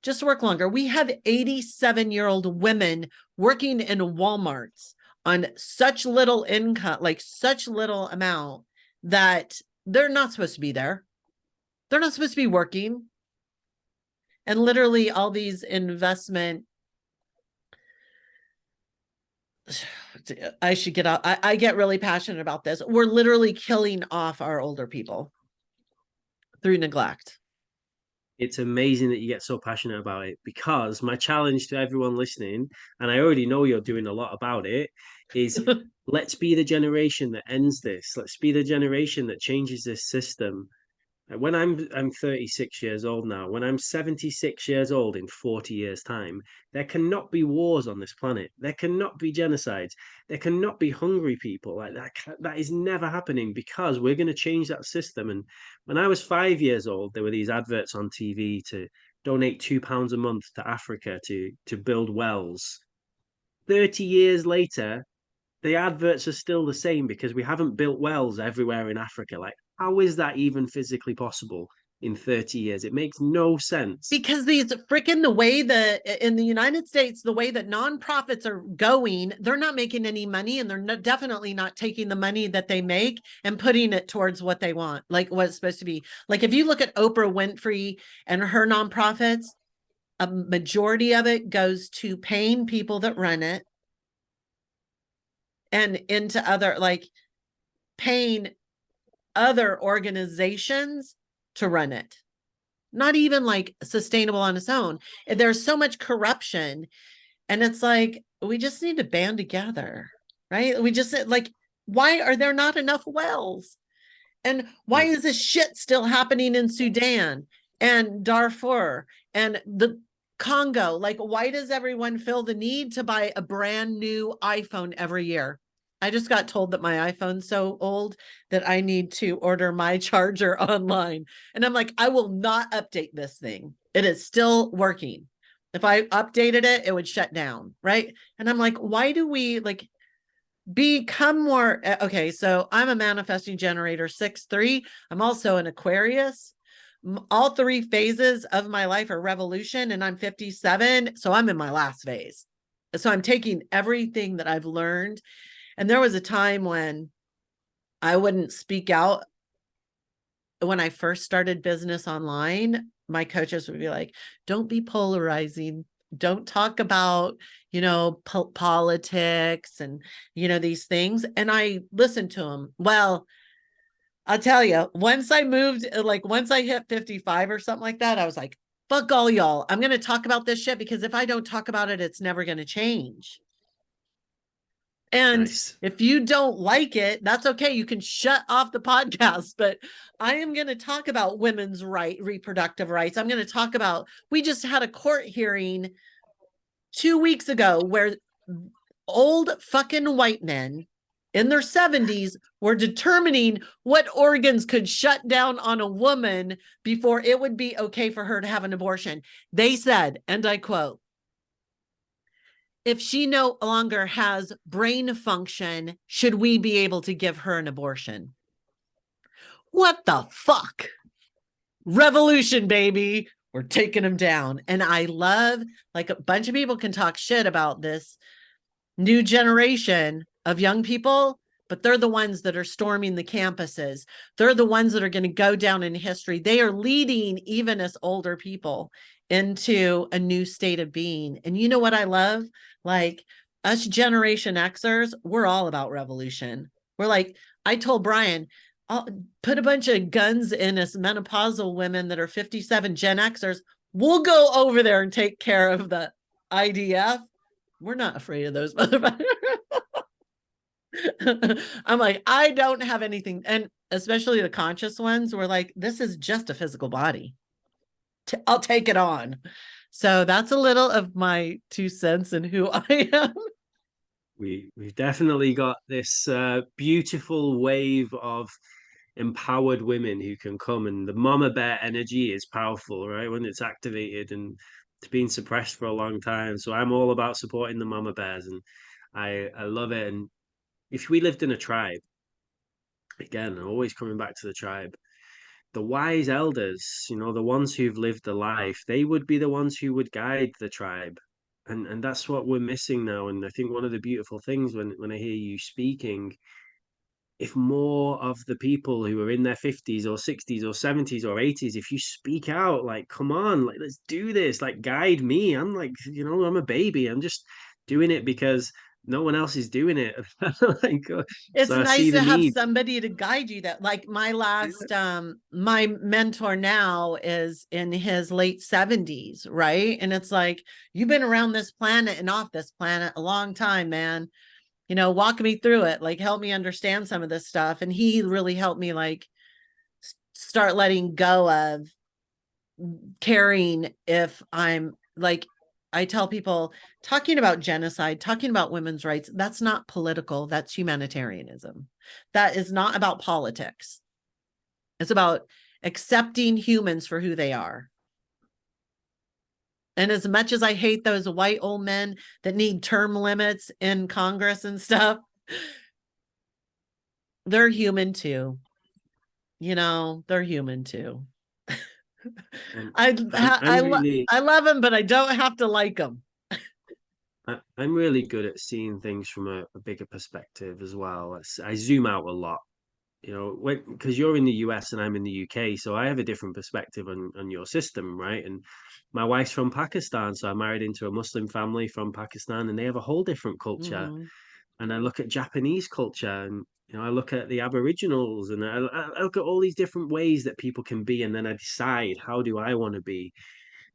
Just work longer. We have 87-year-old women working in Walmarts on such little income, like such little amount, that they're not supposed to be there. They're not supposed to be working. And literally all these investment, I should get out. I get really passionate about this. We're literally killing off our older people through neglect.
It's amazing that you get so passionate about it, because my challenge to everyone listening, and I already know you're doing a lot about it, is let's be the generation that ends this. Let's be the generation that changes this system. When I'm 36 years old now, when I'm 76 years old in 40 years' time, there cannot be wars on this planet. There cannot be genocides. There cannot be hungry people. Like that is never happening, because we're going to change that system. And when I was 5 years old, there were these adverts on TV to donate £2 a month to Africa to build wells. 30 years later, the adverts are still the same, because we haven't built wells everywhere in Africa. Like, how is that even physically possible in 30 years? It makes no sense.
Because the way that in the United States, the way that nonprofits are going, they're not making any money, and they're definitely not taking the money that they make and putting it towards what they want, like what it's supposed to be. Like if you look at Oprah Winfrey and her nonprofits, a majority of it goes to paying people that run it and into other, like paying other organizations to run it. Not even like sustainable on its own. There's so much corruption, and it's like, we just need to band together, right? We just like, why are there not enough wells? And why is this shit still happening in Sudan and Darfur and the Congo? Like, why does everyone feel the need to buy a brand new iPhone every year? I just got told that my iPhone's so old that I need to order my charger online. And I'm like, I will not update this thing. It is still working. If I updated it, it would shut down, right? And I'm like, why do we like become more? Okay, so I'm a manifesting generator 6-3. I'm also an Aquarius. All three phases of my life are revolution, and I'm 57. So I'm in my last phase. So I'm taking everything that I've learned. And there was a time when I wouldn't speak out. When I first started business online, my coaches would be like, don't be polarizing. Don't talk about, politics and, these things. And I listened to them. Well, I'll tell you, once I hit 55 or something like that, I was like, fuck all y'all. I'm going to talk about this shit, because if I don't talk about it, it's never going to change. And nice. If you don't like it, that's okay. You can shut off the podcast, but I am going to talk about women's reproductive rights. I'm going to talk about, we just had a court hearing 2 weeks ago where old fucking white men in their 70s were determining what organs could shut down on a woman before it would be okay for her to have an abortion. They said, and I quote, if she no longer has brain function, should we be able to give her an abortion? What the fuck? Revolution, baby. We're taking them down. And I love, like, a bunch of people can talk shit about this new generation of young people, but they're the ones that are storming the campuses. They're the ones that are going to go down in history. They are leading even us older people into a new state of being. And you know what I love? Like, us Generation Xers, we're all about revolution. We're like, I told Brian, I'll put a bunch of guns in us menopausal women that are 57 Gen Xers. We'll go over there and take care of the IDF. We're not afraid of those motherfuckers. I'm like, I don't have anything. And especially the conscious ones were like, this is just a physical body. I'll take it on. So that's a little of my 2 cents and who I am.
We've definitely got this beautiful wave of empowered women who can come, and the mama bear energy is powerful, right? When it's activated, and it's been suppressed for a long time. So I'm all about supporting the mama bears, and I love it. And if we lived in a tribe, again, I'm always coming back to the tribe, the wise elders, the ones who've lived the life, they would be the ones who would guide the tribe. And that's what we're missing now. And I think one of the beautiful things when I hear you speaking, if more of the people who are in their 50s or 60s or 70s or 80s, if you speak out, like, come on, like, let's do this, like, guide me. I'm like, I'm a baby. I'm just doing it because no one else is doing it. Like,
It's
so I
nice
see
to
the
have
need.
somebody to guide you. That, like, my last my mentor now is in his late 70s, right? And it's like, you've been around this planet and off this planet a long time, man. Walk me through it, like, help me understand some of this stuff. And he really helped me, like, start letting go of caring if I'm like, I tell people, talking about genocide, talking about women's rights, that's not political, that's humanitarianism. That is not about politics. It's about accepting humans for who they are. And as much as I hate those white old men that need term limits in Congress and stuff, they're human too. They're human too.
And
I
I'm really
I love them, but I don't have to like them.
I'm really good at seeing things from a bigger perspective as well. I zoom out a lot, because you're in the US and I'm in the UK, so I have a different perspective on your system, right? And my wife's from Pakistan, so I married into a Muslim family from Pakistan, and they have a whole different culture.
Mm-hmm.
And I look at Japanese culture, and I look at the Aboriginals, and I look at all these different ways that people can be, and then I decide how do I want to be.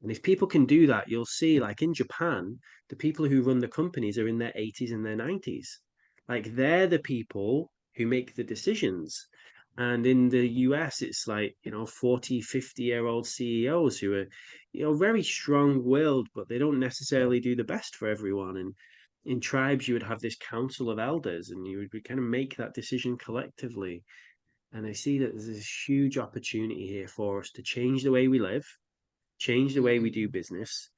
And if people can do that, you'll see, like in Japan, the people who run the companies are in their 80s and their 90s. Like they're the people who make the decisions. And in the US, it's like, 40, 50-year-old CEOs who are, very strong-willed, but they don't necessarily do the best for everyone. And in tribes, you would have this council of elders, and you would kind of make that decision collectively. And I see that there's this huge opportunity here for us to change the way we live, change the way we do
Mm-hmm.
business.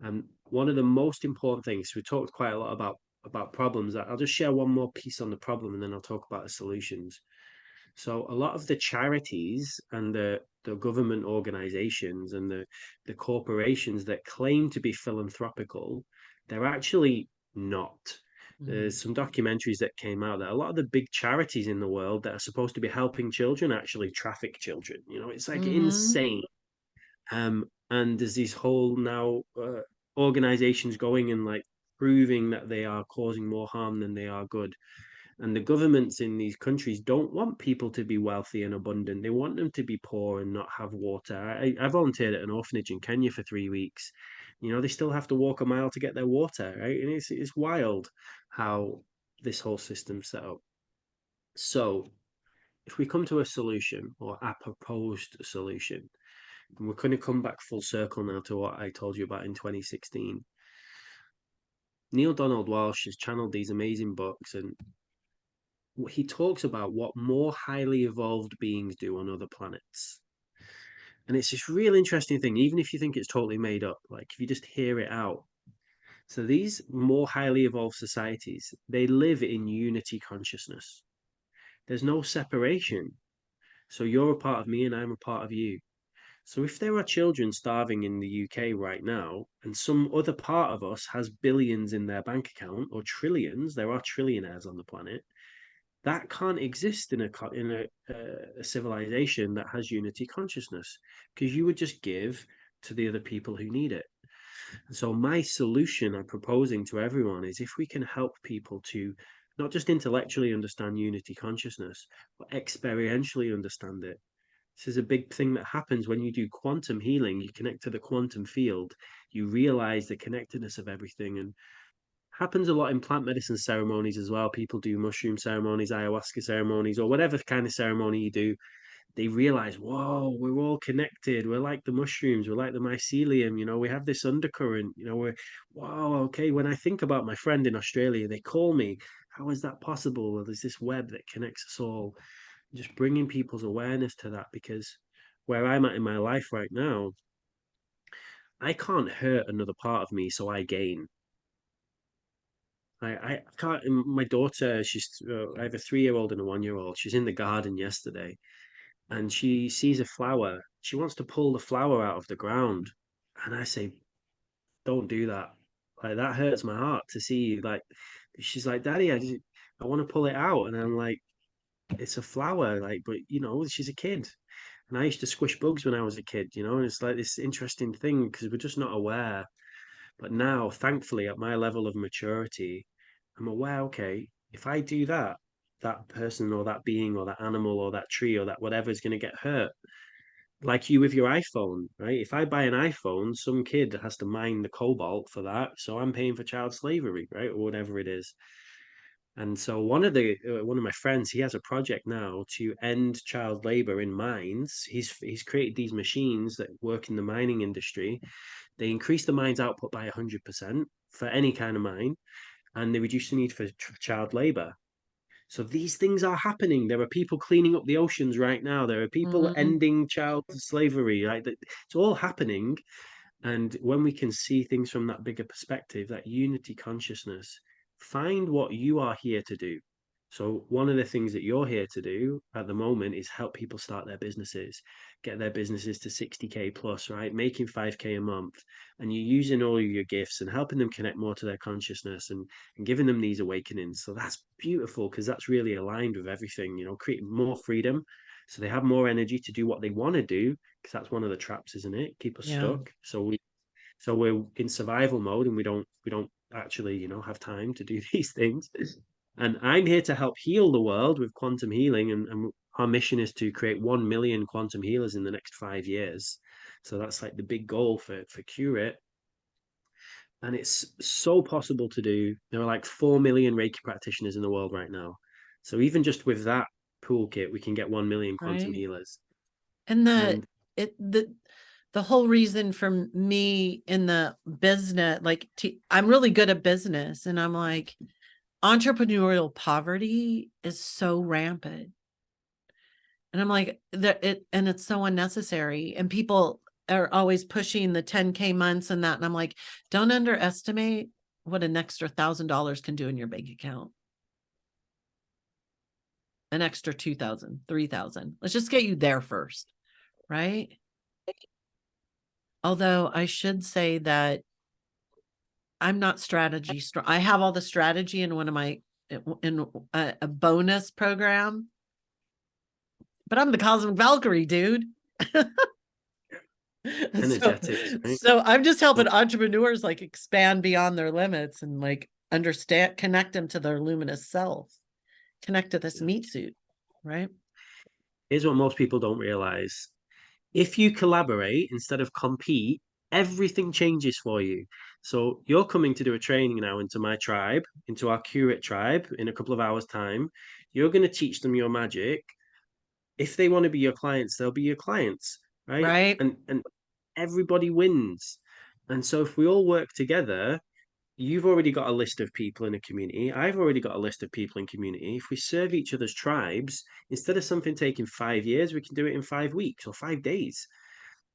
And one of the most important things, we talked quite a lot about problems. I'll just share one more piece on the problem, and then I'll talk about the solutions. So a lot of the charities and the government organizations and the corporations that claim to be philanthropical, they're actually not.
Mm-hmm.
There's some documentaries that came out that a lot of the big charities in the world that are supposed to be helping children actually traffic children. It's like
Mm-hmm.
insane. And there's these whole now organizations going and like proving that they are causing more harm than they are good. And the governments in these countries don't want people to be wealthy and abundant. They want them to be poor and not have water. I volunteered at an orphanage in Kenya for 3 weeks. They still have to walk a mile to get their water, right? And it's wild how this whole system's set up. So if we come to a solution or a proposed solution, and we're going to come back full circle now to what I told you about in 2016. Neil Donald Walsh has channeled these amazing books, and he talks about what more highly evolved beings do on other planets. And it's this real interesting thing, even if you think it's totally made up, like if you just hear it out. So these more highly evolved societies, they live in unity consciousness. There's no separation. So you're a part of me and I'm a part of you. So if there are children starving in the UK right now, and some other part of us has billions in their bank account or trillions, there are trillionaires on the planet. That can't exist in a civilization that has unity consciousness, because you would just give to the other people who need it. And so my solution I'm proposing to everyone is if we can help people to not just intellectually understand unity consciousness, but experientially understand it. This is a big thing that happens when you do quantum healing. You connect to the quantum field, you realize the connectedness of everything. And happens a lot in plant medicine ceremonies as well. People do mushroom ceremonies, ayahuasca ceremonies, or whatever kind of ceremony you do. They realize, whoa, we're all connected. We're like the mushrooms, we're like the mycelium, we have this undercurrent, wow, okay. When I think about my friend in Australia, they call me, how is that possible? Well, there's this web that connects us all. Just bringing people's awareness to that, because where I'm at in my life right now, I can't hurt another part of me, so I gain. I can't. My daughter, I have a 3-year-old and a 1-year-old. She's in the garden yesterday, and she sees a flower. She wants to pull the flower out of the ground, and I say, "Don't do that. Like that hurts my heart to see." Like she's like, "Daddy, I want to pull it out," and I'm like, "It's a flower, like, but she's a kid." And I used to squish bugs when I was a kid, and it's like this interesting thing because we're just not aware. But now, thankfully, at my level of maturity, I'm aware, okay, if I do that, that person or that being or that animal or that tree or that whatever is going to get hurt. Like you with your iPhone, right? If I buy an iPhone, some kid has to mine the cobalt for that. So I'm paying for child slavery, right? Or whatever it is. And so one of my friends, he has a project now to end child labor in mines. He's created these machines that work in the mining industry. They increase the mine's output by 100% for any kind of mine, and they reduce the need for child labor. So these things are happening. There are people cleaning up the oceans right now. There are people
Mhm.
ending child slavery. Right, it's all happening. And when we can see things from that bigger perspective, that unity consciousness, find what you are here to do. So, one of the things that you're here to do at the moment is help people start their businesses, get their businesses to 60K plus, right? Making 5K a month. And you're using all of your gifts and helping them connect more to their consciousness and giving them these awakenings. So, that's beautiful because that's really aligned with everything, creating more freedom. So, they have more energy to do what they want to do because that's one of the traps, isn't it? Keep us
Yeah.
stuck. So we're in survival mode and we don't actually, have time to do these things. And I'm here to help heal the world with quantum healing, and our mission is to create 1 million quantum healers in the next 5 years. So that's like the big goal for Q-Rit. And it's so possible to do. There are like 4 million Reiki practitioners in the world right now. So even just with that toolkit, we can get 1 million quantum
Right.
healers.
And
And
it the whole reason for me in the business, like I'm really good at business, and I'm like, entrepreneurial poverty is so rampant. And I'm like, and it's so unnecessary. And people are always pushing the 10K months and that. And I'm like, don't underestimate what an extra $1,000 can do in your bank account. An extra 2,000, 3,000. Let's just get you there first. Right. Although I should say that I'm not strategy strong. I have all the strategy in one of my in a bonus program, but I'm the Cosmic Valkyrie, dude. so
energetics, right?
so I'm just helping
Well,
entrepreneurs like expand beyond their limits and like understand, connect them to their luminous self, connect to this
yeah.
meat suit, right?
Here's what most people don't realize. If you collaborate instead of compete, everything changes for you. So you're coming to do a training now into my tribe, into our Q-Rit tribe in a couple of hours' time. You're going to teach them your magic. If they want to be your clients, they'll be your clients, right?
Right.
And everybody wins. And so if we all work together, you've already got a list of people in a community. I've already got a list of people in community. If we serve each other's tribes, instead of something taking 5 years, we can do it in 5 weeks or 5 days.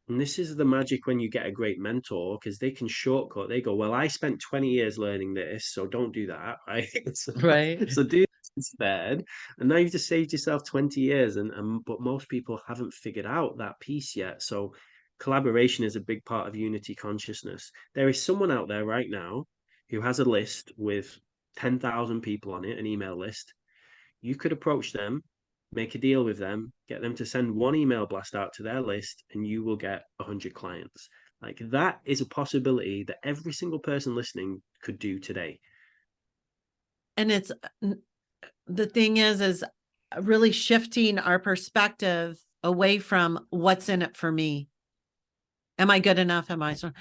And this is the magic when you get a great mentor because they can shortcut. They go, well, I spent 20 years learning this, so don't do that, right? so,
Right.
so do this instead. And now you've just saved yourself 20 years. And but most people haven't figured out that piece yet. So collaboration is a big part of unity consciousness. There is someone out there right now who has a list with 10,000 people on it, an email list. You could approach them, make a deal with them, get them to send one email blast out to their list, and you will get 100 clients. Like that is a possibility that every single person listening could do today.
And it's the thing is really shifting our perspective away from what's in it for me. Am I good enough? Am I so?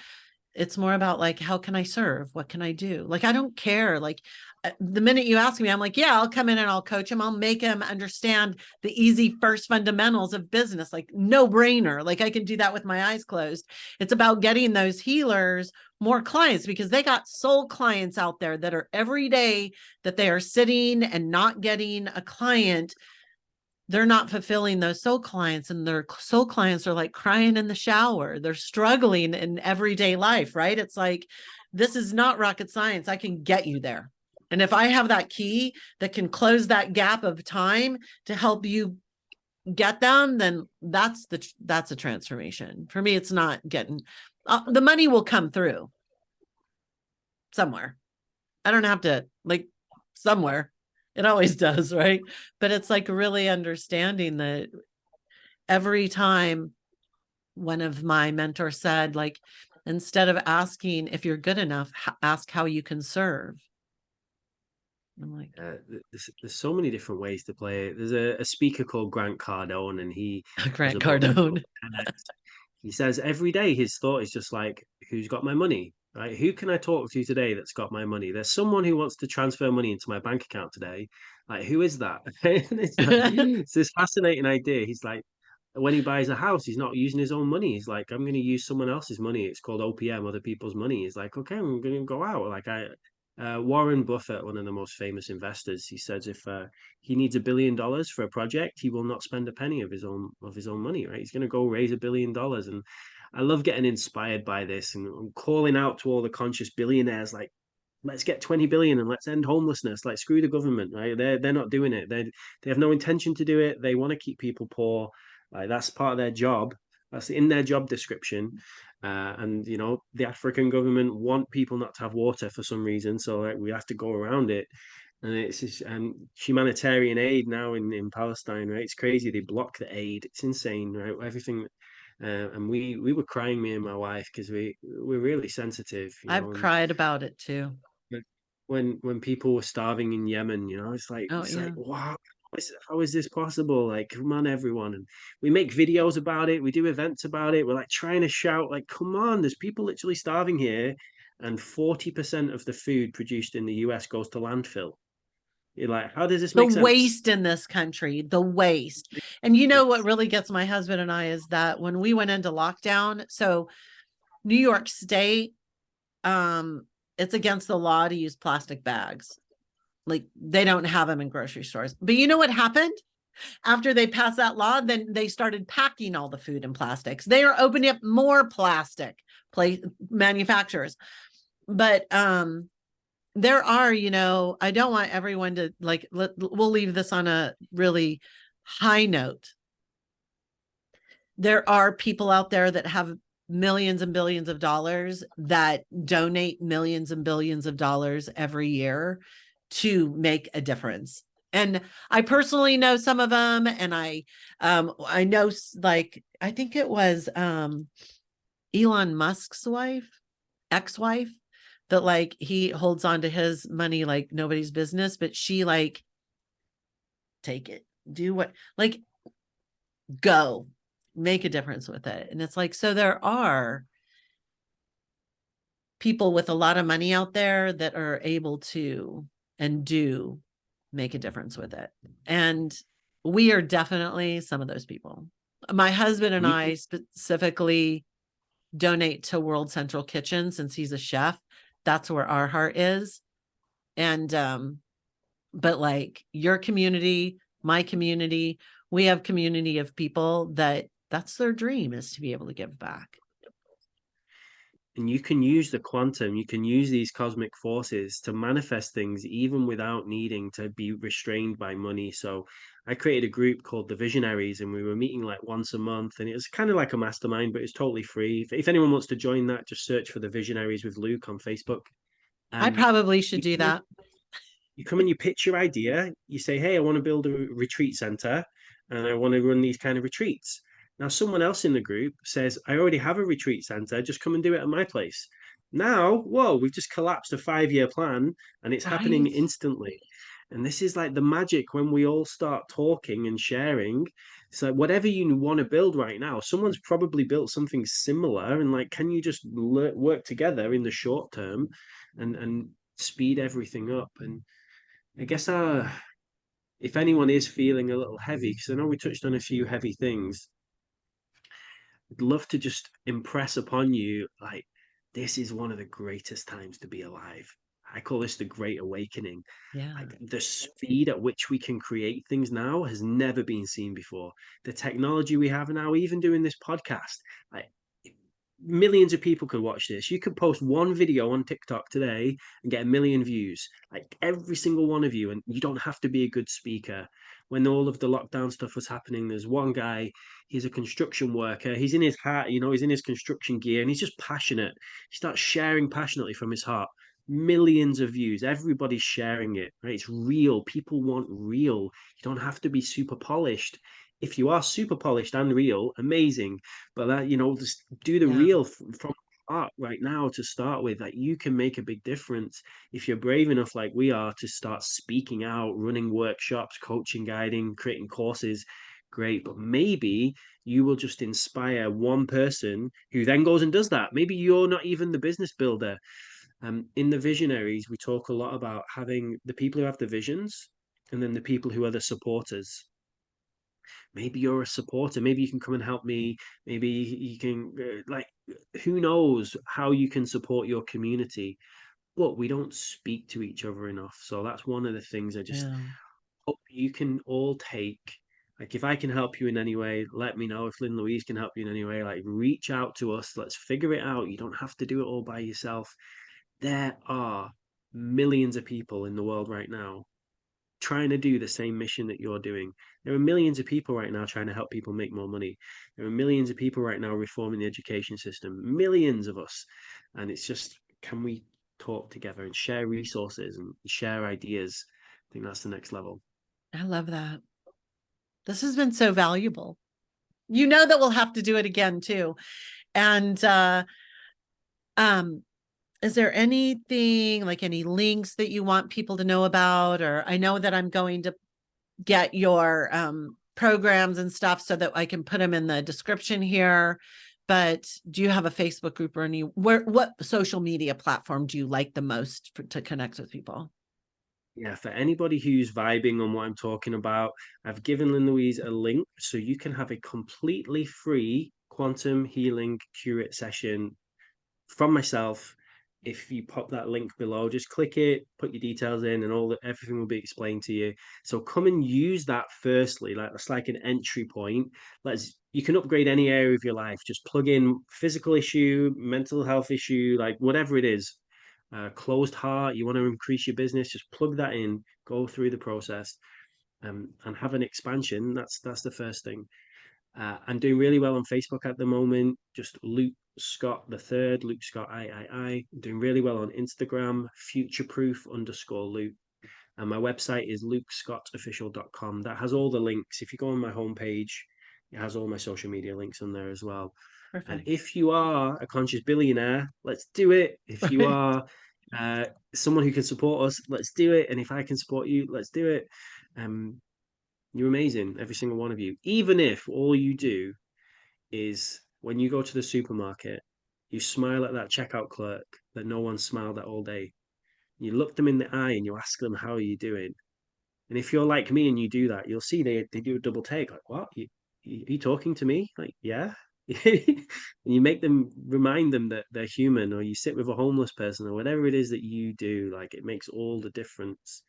It's more about like, how can I serve? What can I do? Like, I don't care. Like, the minute you ask me, I'm like, yeah, I'll come in and I'll coach him. I'll make him understand the easy first fundamentals of business, like no brainer. Like, I can do that with my eyes closed. It's about getting those healers more clients, because they got soul clients out there that are every day that they are sitting and not getting a client. They're not fulfilling those soul clients, and their soul clients are like crying in the shower. They're struggling in everyday life, right? It's like, this is not rocket science. I can get you there. And if I have that key that can close that gap of time to help you get them, then that's a transformation. For me, it's not getting the money will come through somewhere. I don't have to, like, somewhere. It always does, right? But it's like really understanding that every time one of my mentors said, like, instead of asking if you're good enough, ask how you can serve. I'm like,
There's so many different ways to play it. There's a speaker called Grant Cardone, and he has
Grant
a book called
Cardone.
10X. He says every day his thought is just like, who's got my money? Right? Who can I talk to today that's got my money? There's someone who wants to transfer money into my bank account today. Like, who is that? It's this fascinating idea. He's like, when he buys a house, he's not using his own money. He's like, I'm going to use someone else's money. It's called OPM, other people's money. He's like, okay, I'm going to go out. Warren Buffett, one of the most famous investors, he says if he needs $1 billion for a project, he will not spend a penny of his own money. Right? He's going to go raise $1 billion, and I love getting inspired by this and calling out to all the conscious billionaires, like, let's get 20 billion and let's end homelessness. Like, screw the government, right? They're not doing it. They have no intention to do it. They want to keep people poor. Like, that's part of their job. That's in their job description. And the African government want people not to have water for some reason, so like, we have to go around it. And it's just humanitarian aid now in Palestine, right? It's crazy. They block the aid. It's insane, right? Everything. And we were crying, me and my wife, because we're really sensitive,
I've
and
cried about it too.
when people were starving in Yemen,
Oh,
it's like,
yeah.
wow, how is this possible? Like, come on, everyone. And we make videos about it, we do events about it. We're like trying to shout, like, come on, there's people literally starving here, and 40% of the food produced in the US goes to landfill. You're like, how does this
The
make sense?
waste in this country, the waste. And you know what really gets my husband and I is that when we went into lockdown, so New York State, it's against the law to use plastic bags. Like, they don't have them in grocery stores. But you know what happened? After they passed that law, then they started packing all the food in plastics. They are opening up more plastic manufacturers. But there are, I don't want everyone to, like, we'll leave this on a really high note. There are people out there that have millions and billions of dollars that donate millions and billions of dollars every year to make a difference. And I personally know some of them, and I know, like, I think it was Elon Musk's ex-wife, that, like, he holds on to his money like nobody's business, but she, like, take it, do what, like, go make a difference with it. And it's like, so there are people with a lot of money out there that are able to and do make a difference with it. And we are definitely some of those people. My husband and
You
I specifically donate to World Central Kitchen since he's a chef. That's where our heart is. And but like your community, my community, we have community of people that's their dream, is to be able to give back.
and you can use the quantum, you can use these cosmic forces to manifest things even without needing to be restrained by money. So I created a group called the Visionaries, and we were meeting like once a month, and it was kind of like a mastermind, but it's totally free. If anyone wants to join that, just search for the Visionaries with Luke on Facebook.
I
And
probably should
you
do
come in,
that.
you come and you pitch your idea. You say, hey, I want to build a retreat center and I want to run these kind of retreats. Now, someone else in the group says, I already have a retreat center. Just come and do it at my place. Now, whoa, we've just collapsed a 5-year plan and it's happening
Right.
instantly. And this is like the magic when we all start talking and sharing. So whatever you want to build right now, someone's probably built something similar. And like, can you just work together in the short term and speed everything up? And I guess if anyone is feeling a little heavy, because I know we touched on a few heavy things, I'd love to just impress upon you like this is one of the greatest times to be alive. I call this the Great Awakening.
Yeah.
Like the speed at which we can create things now has never been seen before. The technology we have now, even doing this podcast, like millions of people could watch this. You could post one video on TikTok today and get a million views, like every single one of you. And you don't have to be a good speaker. When all of the lockdown stuff was happening, there's one guy, he's a construction worker. He's in his hat, he's in his construction gear and he's just passionate. He starts sharing passionately from his heart. Millions of views. Everybody's sharing it, right? It's real. People want real. You don't have to be super polished. If you are super polished and real, amazing, but just do the
Yeah.
real from art right now to start with. Like you can make a big difference if you're brave enough, like we are, to start speaking out, running workshops, coaching, guiding, creating courses. Great, but maybe you will just inspire one person who then goes and does that. Maybe you're not even the business builder. In the visionaries, we talk a lot about having the people who have the visions and then the people who are the supporters. Maybe you're a supporter, maybe you can come and help me, maybe you can who knows how you can support your community, but we don't speak to each other enough. So that's one of the things I just
Yeah.
hope you can all take. Like if I can help you in any way, let me know. If Lynn Louise can help you in any way, like reach out to us, let's figure it out. You don't have to do it all by yourself. There are millions of people in the world right now trying to do the same mission that you're doing. There are millions of people right now trying to help people make more money. There are millions of people right now reforming the education system, millions of us. And it's just, can we talk together and share resources and share ideas? I think that's the next level.
I love that. This has been so valuable. You know that we'll have to do it again too. And um is there anything like any links that you want people to know about? Or I know that I'm going to get your programs and stuff so that I can put them in the description here. But do you have a Facebook group or what social media platform do you like the most to connect with people?
Yeah, for anybody who's vibing on what I'm talking about, I've given Lynn Louise a link so you can have a completely free quantum healing Q-Rit session from myself. If you pop that link below, just click it, put your details in, and everything will be explained to you. So come and use that firstly, like that's like an entry point. You can upgrade any area of your life. Just plug in physical issue, mental health issue, like whatever it is. Closed heart, you want to increase your business, just plug that in, go through the process, and have an expansion. That's the first thing. I'm doing really well on Facebook at the moment. Just Luke Scott the third, Luke Scott I. I'm doing really well on Instagram, futureproof_Luke. And my website is lukescottofficial.com. That has all the links. If you go on my homepage, it has all my social media links on there as well. And
Perfect.
if you are a conscious billionaire, let's do it. If you
Right.
are someone who can support us, let's do it. And if I can support you, let's do it. Um, you're amazing, every single one of you. Even if all you do is when you go to the supermarket, you smile at that checkout clerk that no one smiled at all day. You look them in the eye and you ask them, how are you doing? And if you're like me and you do that, you'll see they do a double take. Like, what? You talking to me? Like, yeah. And you make them remind them that they're human, or you sit with a homeless person, or whatever it is that you do. Like, it makes all the difference.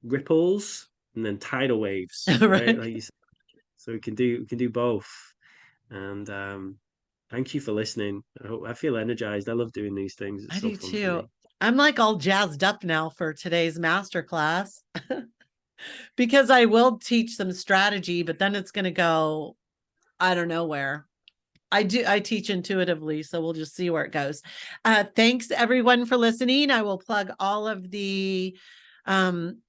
Ripples and then tidal waves, right?
Right.
Like you said. So we can do both. And thank you for listening. I feel energized. I love doing these things. It's
I
so
do
fun for
too.
me.
I'm like all jazzed up now for today's masterclass because I will teach some strategy, but then it's going to go, I don't know where. I teach intuitively, so we'll just see where it goes. Thanks everyone for listening. I will plug all of the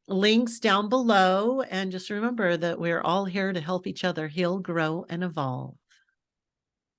links down below. And just remember that we're all here to help each other heal, grow, and evolve.